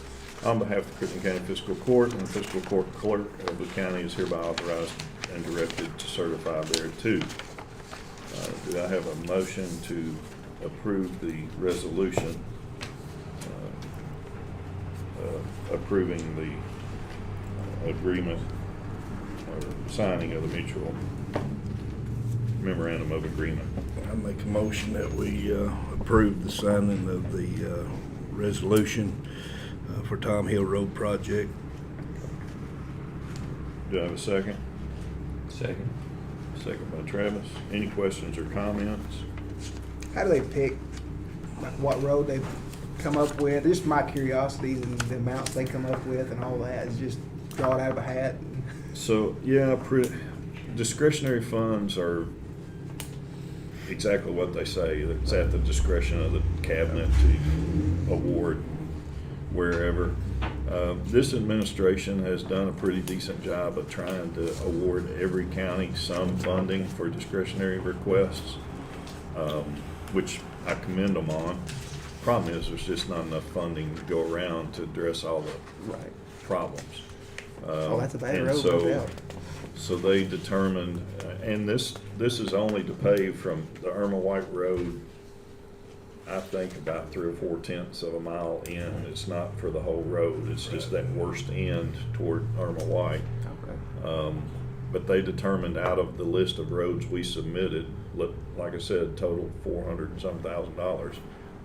on behalf of the Crittenden County Fiscal Court, and the Fiscal Court Clerk of the county is hereby authorized and directed to certify thereto. Do I have a motion to approve the resolution approving the agreement or signing of the mutual memorandum of agreement? I make a motion that we approve the signing of the resolution for Tom Hill Road project. Do I have a second? Second. Second by Travis. Any questions or comments? How do they pick what road they come up with? Just my curiosity and the amounts they come up with and all that is just draw it out of a hat. So, yeah, discretionary funds are exactly what they say. It's at the discretion of the cabinet to award wherever. This administration has done a pretty decent job of trying to award every county some funding for discretionary requests, which I commend them on. Problem is, there's just not enough funding to go around to address all the problems. Oh, that's a bad and road, so, no doubt. So they determined, and this is only to pave from the Irma White Road, I think about 3 or 4/10 of a mile in. It's not for the whole road. It's just that worst end toward Irma White. But they determined out of the list of roads we submitted, like I said, total $400 and some thousand,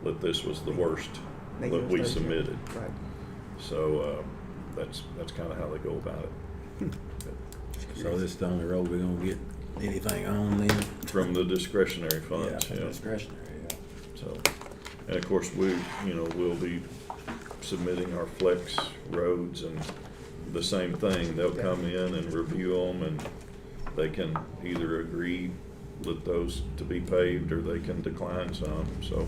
that this was the worst that we submitted. Right. So that's kind of how they go about it. So this is the only road we're gonna get anything on then? From the discretionary funds, Yeah, yeah. discretionary, yeah. So, and of course, we'll be submitting our flex roads and the same thing. They'll come in and review them, and they can either agree with those to be paved or they can decline some, so,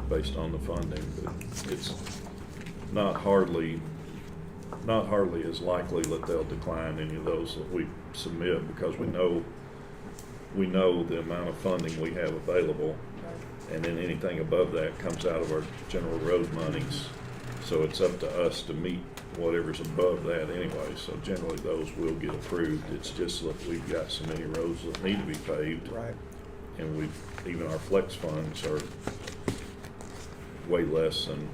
based on the funding. But it's not hardly as likely that they'll decline any of those that we submit, because we know the amount of funding we have available. And then anything above that comes out of our general road monies. So it's up to us to meet whatever's above that anyway. So generally those will get approved. It's just that we've got so many roads that need to be paved. Right. And even our flex funds are way less than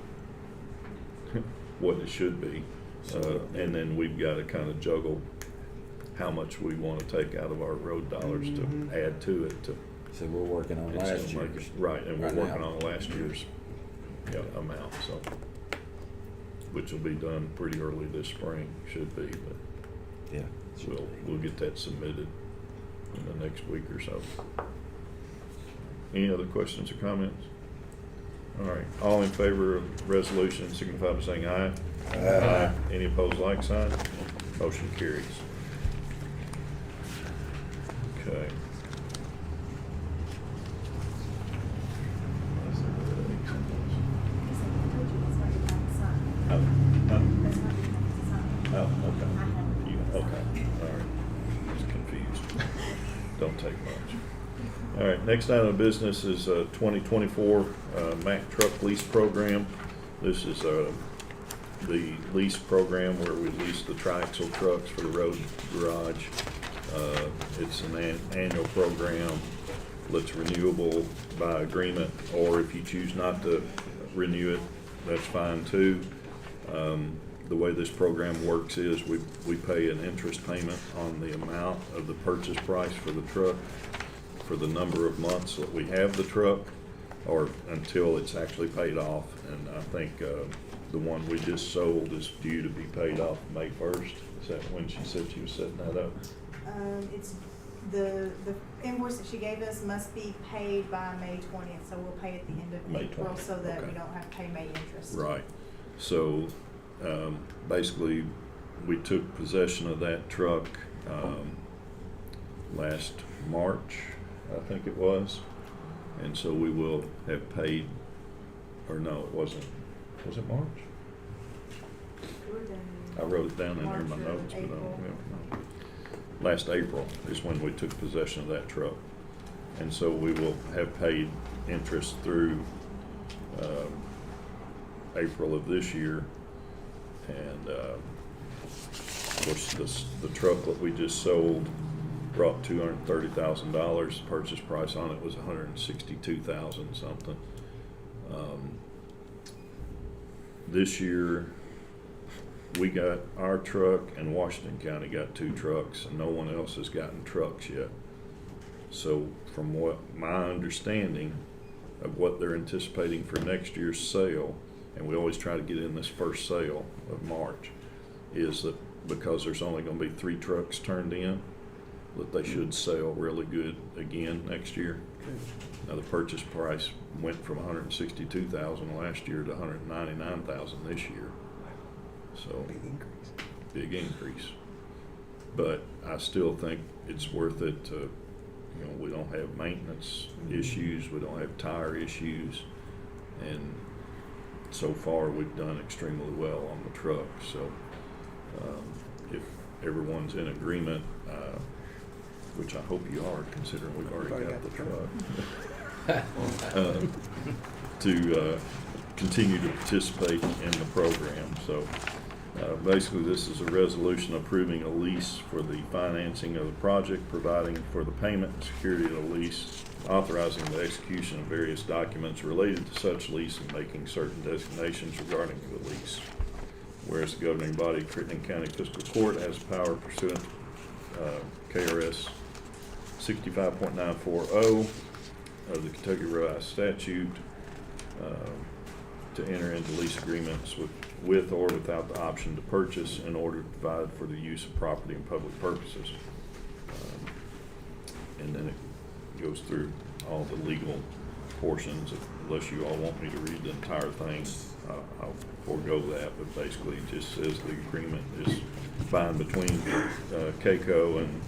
what it should be. And then we've got to kind of juggle how much we want to take out of our road dollars to add to it to. So we're working on last year's. Right, and we're right working now. on last year's amount, so, which will be done pretty early this spring, should be, but Yeah. we'll get that submitted in the next week or so. Any other questions or comments? All right, all in favor of resolution signify by saying aye. Aye. Any opposed, like sign? Motion carries. Okay. Oh, okay. Okay, all right. Just confused. Don't take much. All right, next item of business is 2024 Mack Truck Lease Program. This is the lease program where we lease the triaxle trucks for the road garage. It's an annual program. that's renewable by agreement, or if you choose not to renew it, that's fine too. The way this program works is we pay an interest payment on the amount of the purchase price for the truck for the number of months that we have the truck, or until it's actually paid off. And I think the one we just sold is due to be paid off May 1st. Is that when she said she was setting that up? It's, the invoice that she gave us must be paid by May 20th, so we'll pay at the end of May April 20th, so that we okay. don't have to pay May interest. Right. So basically, we took possession of that truck last March, I think it was. And so we will have paid, or no, it wasn't. Was it March? I wrote it down in there in my March or notes, but I April. don't remember. Last April is when we took possession of that truck. And so we will have paid interest through April of this year. And of course, the truck that we just sold brought $230,000. The purchase price on it was $162,000 something. This year, we got our truck, and Washington County got 2 trucks, and no one else has gotten trucks yet. So from what my understanding of what they're anticipating for next year's sale, and we always try to get in this first sale of March, is that because there's only going to be 3 trucks turned in, that they should sell really good again next year. Now the purchase price went from $162,000 last year to $199,000 this year. So Big increase. big increase. But I still think it's worth it to, we don't have maintenance issues, we don't have tire issues, and so far we've done extremely well on the truck. So if everyone's in agreement, which I hope you are, considering we've already got the truck, to continue to participate in the program. So basically, this is a resolution approving a lease for the financing of the project, providing for the payment and security of the lease, authorizing the execution of various documents related to such lease, and making certain designations regarding the lease. Whereas the governing body of Crittenden County Fiscal Court has power pursuant KRS 65.940 of the Kentucky Revised Statute to enter into lease agreements with or without the option to purchase in order to provide for the use of property and public purposes. And then it goes through all the legal portions. Unless you all want me to read the entire thing, I'll forego that, but basically it just says the agreement is signed between KCO and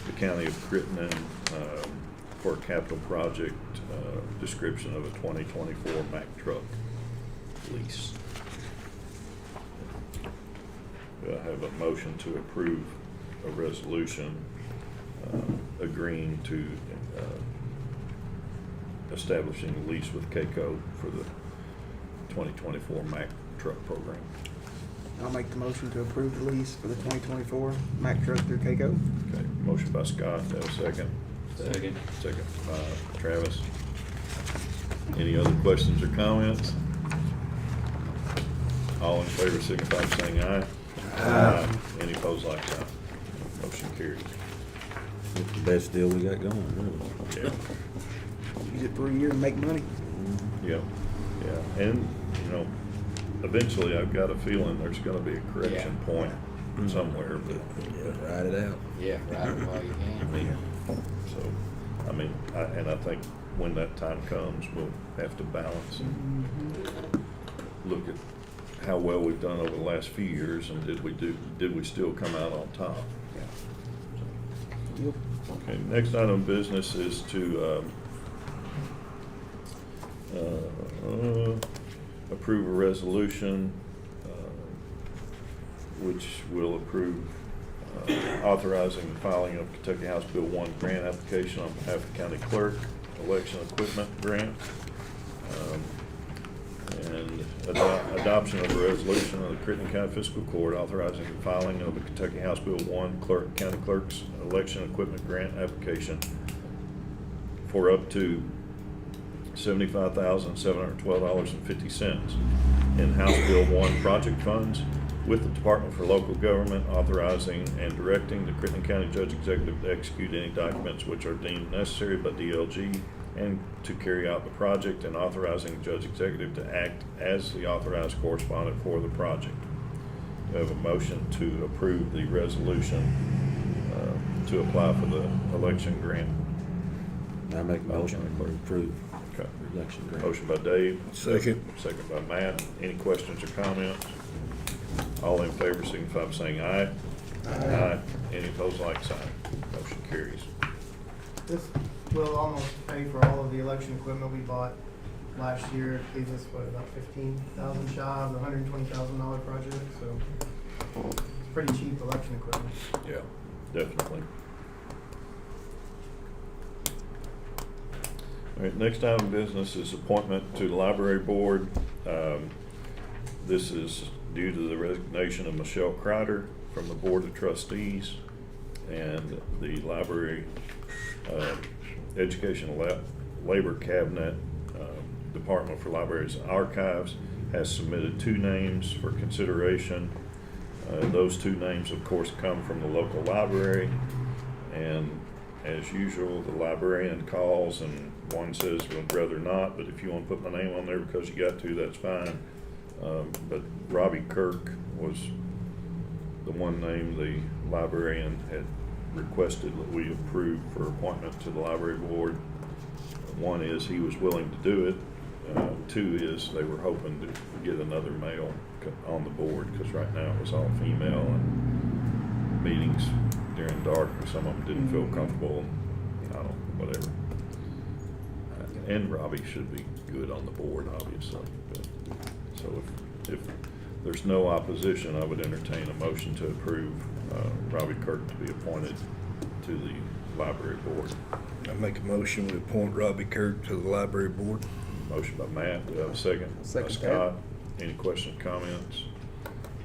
the County of Crittenden for a capital project description of a 2024 Mack truck lease. Do I have a motion to approve a resolution agreeing to establishing a lease with KCO for the 2024 Mack truck program? I'll make the motion to approve the lease for the 2024 Mack truck through KCO. Okay, motion by Scott, do I have a second? Second. Second by Travis. Any other questions or comments? All in favor signify by saying aye. Aye. Any opposed, like sign. Motion carries. It's the best deal we got going, really. Yeah, Use it for a year and make money. yeah, yeah. And, eventually I've got a feeling there's gonna be a correction point somewhere, but Yeah, ride it out. Yeah, right while you can. so, I think when that time comes, we'll have to balance and look at how well we've done over the last few years, and did we still come out on top? Yep. Okay, next item of business is to approve a resolution which will approve authorizing the filing of Kentucky House Bill 1 grant application on behalf of the county clerk, election equipment grant, and adoption of a resolution of the Crittenden County Fiscal Court authorizing the filing of the Kentucky House Bill 1 county clerk's election equipment grant application for up to $75,712.50 in House Bill 1 project funds, with the Department for Local Government authorizing and directing the Crittenden County Judge Executive to execute any documents which are deemed necessary by DLG and to carry out the project, and authorizing the Judge Executive to act as the authorized correspondent for the project. We have a motion to approve the resolution to apply for the election grant. I make a motion to approve Okay. election grant. Motion by Dave. Second. Second by Matt. Any questions or comments? All in favor signify by saying aye. Aye. Any opposed, like sign. Motion carries. This will almost pay for all of the election equipment we bought last year. It leaves us, what, about 15,000 shy of the $120,000 project, so it's pretty cheap election equipment. Yeah, definitely. All right, next item of business is appointment to the library board. This is due to the resignation of Michelle Crider from the Board of Trustees, and the Library Educational Labor Cabinet Department for Libraries and Archives has submitted 2 names for consideration. Those 2 names, of course, come from the local library, and as usual, the librarian calls and one says, would rather not, but if you want to put my name on there because you got to, that's fine. But Robbie Kirk was the one name the librarian had requested that we approve for appointment to the library board. One is he was willing to do it. 2 is they were hoping to get another male on the board, because right now it was all female, and meetings during dark, and some of them didn't feel comfortable, and I don't know, whatever. And Robbie should be good on the board, obviously. But, so if there's no opposition, I would entertain a motion to approve Robbie Kirk to be appointed to the library board. I make a motion to appoint Robbie Kirk to the library board. Motion by Matt, do I have a second? Second, By Scott. Any questions, comments?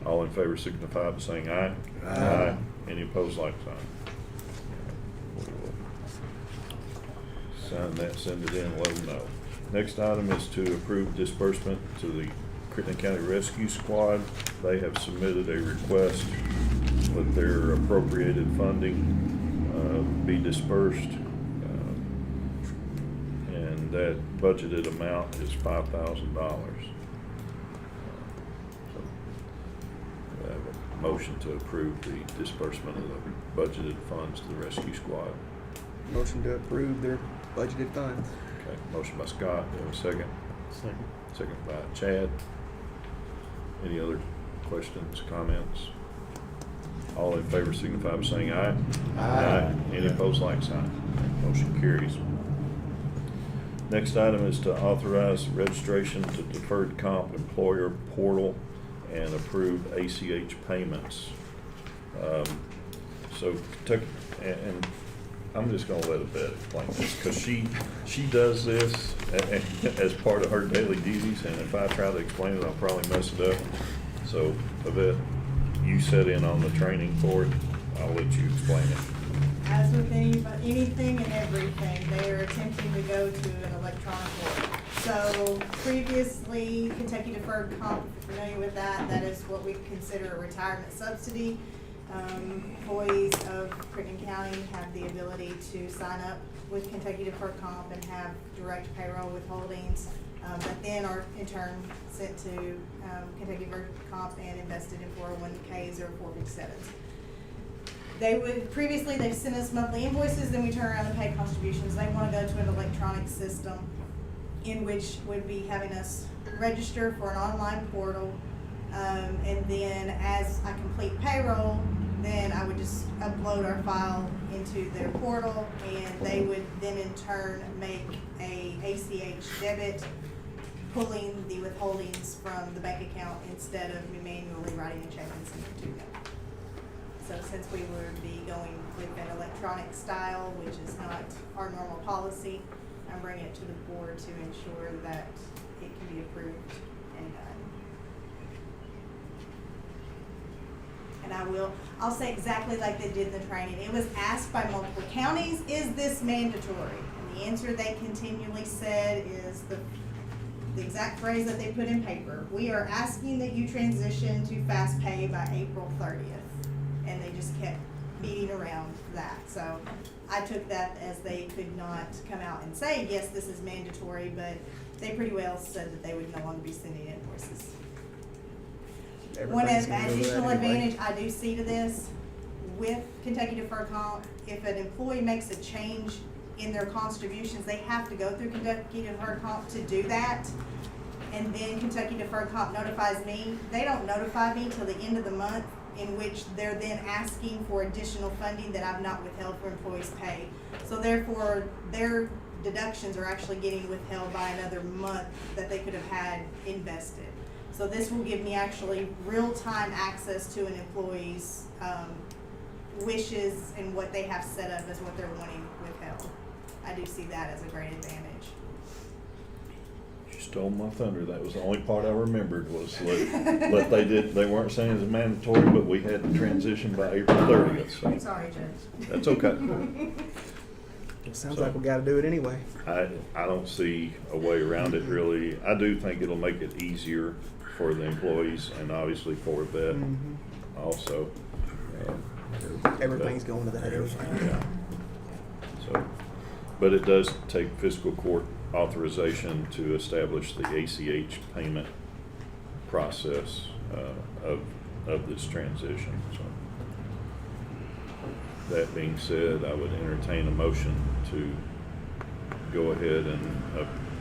All in favor signify by saying aye. Aye. Any opposed, like sign. Sign that, send it in, let them know. Next item is to approve disbursement to the Crittenden County Rescue Squad. They have submitted a request that their appropriated funding be dispersed, and that budgeted amount is $5,000. So I have a motion to approve the disbursement of the budgeted funds to the rescue squad. Motion to approve their budgeted funds. Okay, motion by Scott, do I have a second? Second. Second by Chad. Any other questions, comments? All in favor signify by saying aye. Aye. Any opposed, like sign. Motion carries. Next item is to authorize registration to deferred comp employer portal and approve ACH payments. So Kentucky, and I'm just gonna let Yvette explain this, because she does this as part of her daily duties, and if I try to explain it, I'll probably mess it up. So Yvette, you set in on the training for it. I'll let you explain it. As with anything and everything, they are attempting to go to an electronic portal. So previously, Kentucky Deferred Comp, if you're familiar with that, that is what we consider a retirement subsidy. Employees of Crittenden County have the ability to sign up with Kentucky Deferred Comp and have direct payroll withholdings that then are in turn sent to Kentucky Deferred Comp and invested in 401ks or 457s. Previously they've sent us monthly invoices, then we turn around and pay contributions. They want to go to an electronic system in which would be having us register for an online portal. And then as I complete payroll, then I would just upload our file into their portal, and they would then in turn make a ACH debit, pulling the withholdings from the bank account instead of me manually writing a check and sending it to them. So since we would be going with an electronic style, which is not our normal policy, I'm bringing it to the board to ensure that it can be approved and done. And I'll say exactly like they did in the training. It was asked by multiple counties, is this mandatory? And the answer they continually said is the exact phrase that they put in paper. We are asking that you transition to fast pay by April 30th. And they just kept beating around that. So I took that as they could not come out and say, yes, this is mandatory, but they pretty well said that they would no longer be sending invoices. One Everything's gonna go to that additional anyway. advantage I do see to this, with Kentucky Deferred Comp, if an employee makes a change in their contributions, they have to go through Kentucky Deferred Comp to do that. And then Kentucky Deferred Comp notifies me. They don't notify me till the end of the month, in which they're then asking for additional funding that I've not withheld for employees' pay. So therefore, their deductions are actually getting withheld by another month that they could have had invested. So this will give me actually real-time access to an employee's wishes and what they have set up as what they're wanting withheld. I do see that as a great advantage. You stole my thunder. That was the only part I remembered was what they weren't saying it was mandatory, but we had to transition by April 30th. So Sorry, Judge. that's okay. It sounds So- like we gotta do it anyway. I don't see a way around it really. I do think it'll make it easier for the employees and obviously for Vet also. Everything's going to that anyway. Yeah. So, but it does take fiscal court authorization to establish the ACH payment process of this transition. So, that being said, I would entertain a motion to go ahead and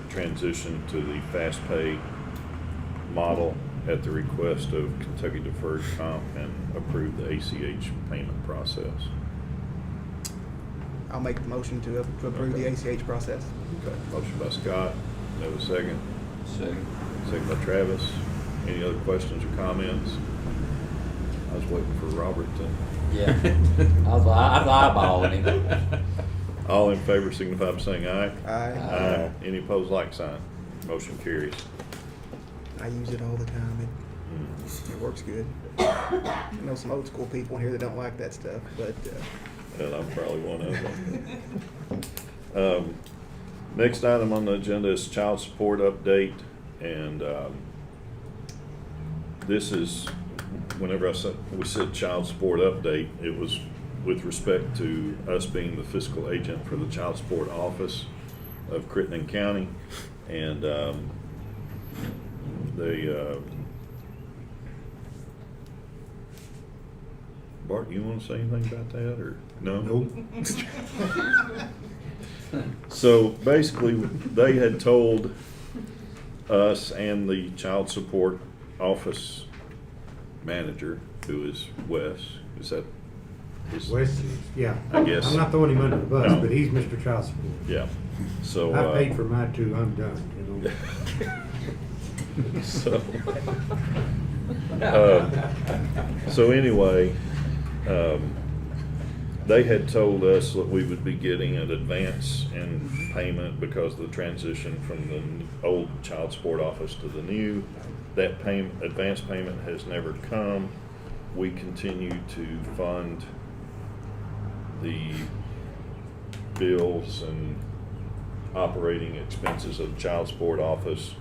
transition to the fast pay model at the request of Kentucky Deferred Comp and approve the ACH payment process. I'll make the motion to approve the ACH process. Okay, motion by Scott, do I have a second? Second. Second by Travis. Any other questions or comments? I was waiting for Robert to. Yeah. I was eyeballing him. All in favor signify by saying aye. Aye. Any opposed, like sign. Motion carries. I use it all the time. It works good. I know some old school people here that don't like that stuff, but And I'm probably one of them. Next item on the agenda is child support update, and this is, whenever we said child support update, it was with respect to us being the fiscal agent for the child support office of Crittenden County, and Bart, you want to say anything about that, or no? Nope. So basically, they had told us and the child support office manager, who is Wes, is that his? Wes, yeah. I guess. I'm not throwing him under the bus, No. but he's Mr. Child Support. Yeah, so. I paid for my two, I'm done, you know. So anyway, they had told us that we would be getting an advance in payment because of the transition from the old child support office to the new. That advance payment has never come. We continue to fund the bills and operating expenses of the child support office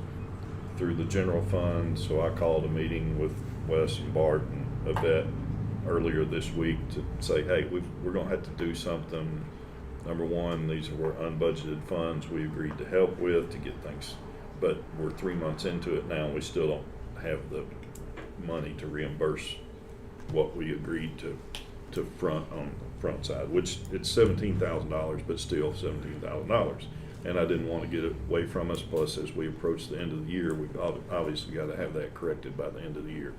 through the general fund. So I called a meeting with Wes and Bart and Yvette earlier this week to say, hey, we're gonna have to do something. Number one, these were unbudgeted funds we agreed to help with to get things, but we're 3 months into it now and we still don't have the money to reimburse what we agreed to front on the front side, which it's $17,000, but still $17,000. And I didn't want to get it away from us. Plus, as we approach the end of the year, we've obviously got to have that corrected by the end of the year.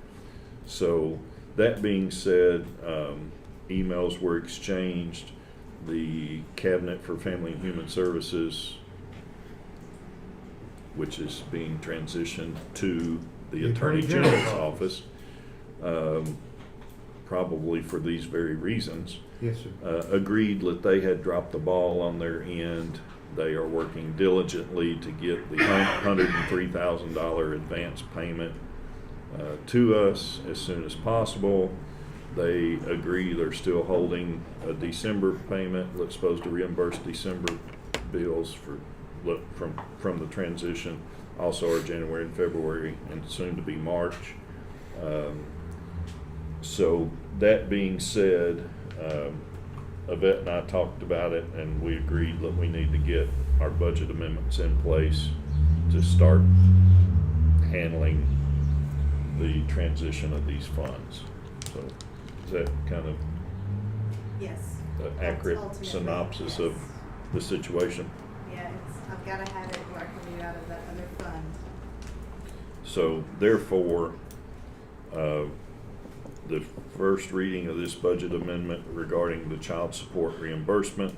So that being said, emails were exchanged. The Cabinet for Family and Human Services, which is being transitioned to the Attorney General's office, probably for these very reasons, Yes, sir. agreed that they had dropped the ball on their end. They are working diligently to get the $103,000 advance payment to us as soon as possible. They agree they're still holding a December payment that's supposed to reimburse December bills for, from the transition. Also our January and February and soon to be March. So that being said, Yvette and I talked about it and we agreed that we need to get our budget amendments in place to start handling the transition of these funds. So is that kind of Yes. an accurate Ultimately, synopsis yes. of the situation? Yeah, I've gotta have it where I can do out of that other fund. So therefore, the first reading of this budget amendment regarding the child support reimbursement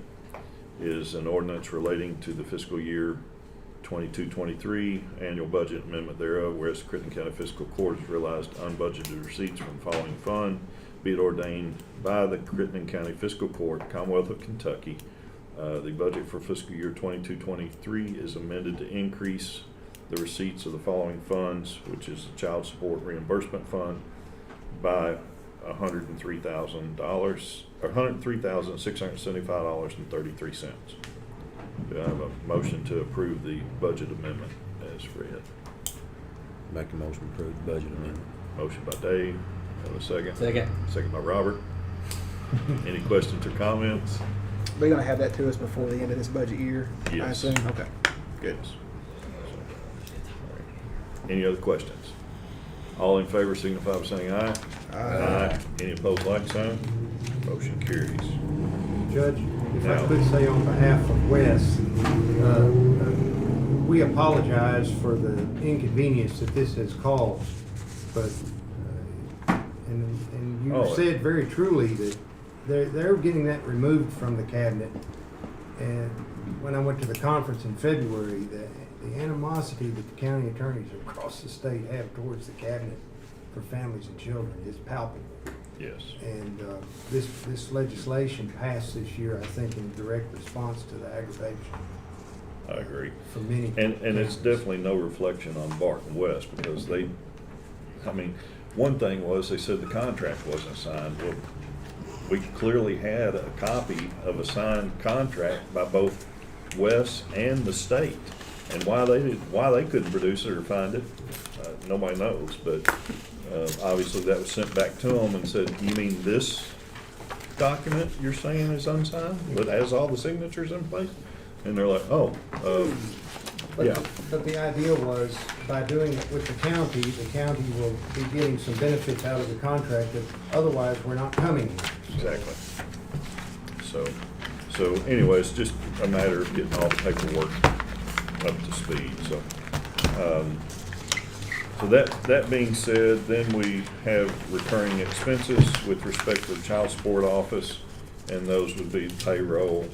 is an ordinance relating to the fiscal year 22-23 annual budget amendment thereof, whereas the Crittenden County Fiscal Court has realized unbudgeted receipts from the following fund, be it ordained by the Crittenden County Fiscal Court, Commonwealth of Kentucky. The budget for fiscal year 22-23 is amended to increase the receipts of the following funds, which is the Child Support Reimbursement Fund, by $103,000, or $103,675.33. Do I have a motion to approve the budget amendment as read? Make a motion to approve the budget amendment. Motion by Dave, have a second? Second. Second by Robert. Any questions or comments? They're gonna have that to us before the end of this budget year, I Yes. assume? Okay. Yes. Any other questions? All in favor signify by saying aye. Aye. Any opposed, like sign? Motion carries. Judge, if I Now- could say on behalf of Wes, we apologize for the inconvenience that this has caused, but, and you Oh. said very truly that they're getting that removed from the cabinet. And when I went to the conference in February, the animosity that the county attorneys across the state have towards the cabinet for families and children is palpable. Yes. And this legislation passed this year, I think, in direct response to the aggravation I agree. for many. And it's families. definitely no reflection on Barton West because they, I mean, one thing was they said the contract wasn't signed. Well, we clearly had a copy of a signed contract by both Wes and the state. And why they couldn't produce it or find it, nobody knows. But obviously that was sent back to them and said, you mean this document you're saying is unsigned, but has all the signatures in place? And they're like, oh, yeah. But the idea was, by doing it with the county will be getting some benefits out of the contract that otherwise we're not coming here. Exactly. So anyway, it's just a matter of getting all the paperwork up to speed, so. So that being said, then we have recurring expenses with respect to the child support office, and those would be payroll,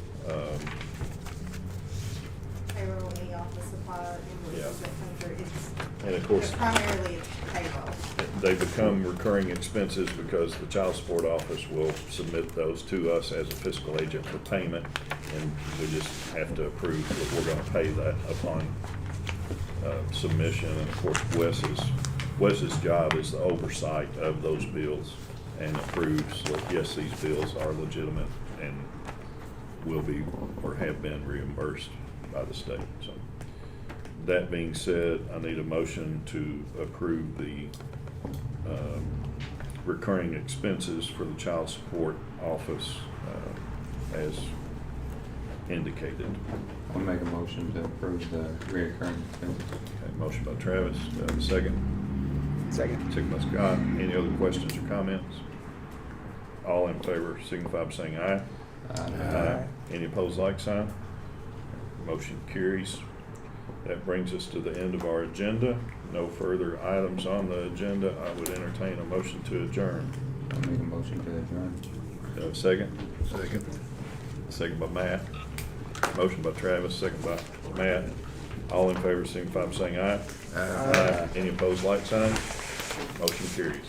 Payroll, any office supply, invoices Yeah. that come through, and of course, primarily it's payroll. they become recurring expenses because the child support office will submit those to us as a fiscal agent for payment, and we just have to approve that we're gonna pay that upon submission. And of course, Wes's job is the oversight of those bills and approves that, yes, these bills are legitimate and will be or have been reimbursed by the state. So that being said, I need a motion to approve the recurring expenses for the child support office as indicated. I'll make a motion to approve the reoccurring expenses. Okay, motion by Travis, do I have a second? Second. Second by Scott. Any other questions or comments? All in favor signify by saying aye. Aye. Any opposed, like sign? Motion carries. That brings us to the end of our agenda. No further items on the agenda. I would entertain a motion to adjourn. I'll make a motion to adjourn. Do I have a second? Second. Second by Matt. Motion by Travis, second by Matt. All in favor signify by saying aye. Aye. Any opposed, like sign? Motion carries.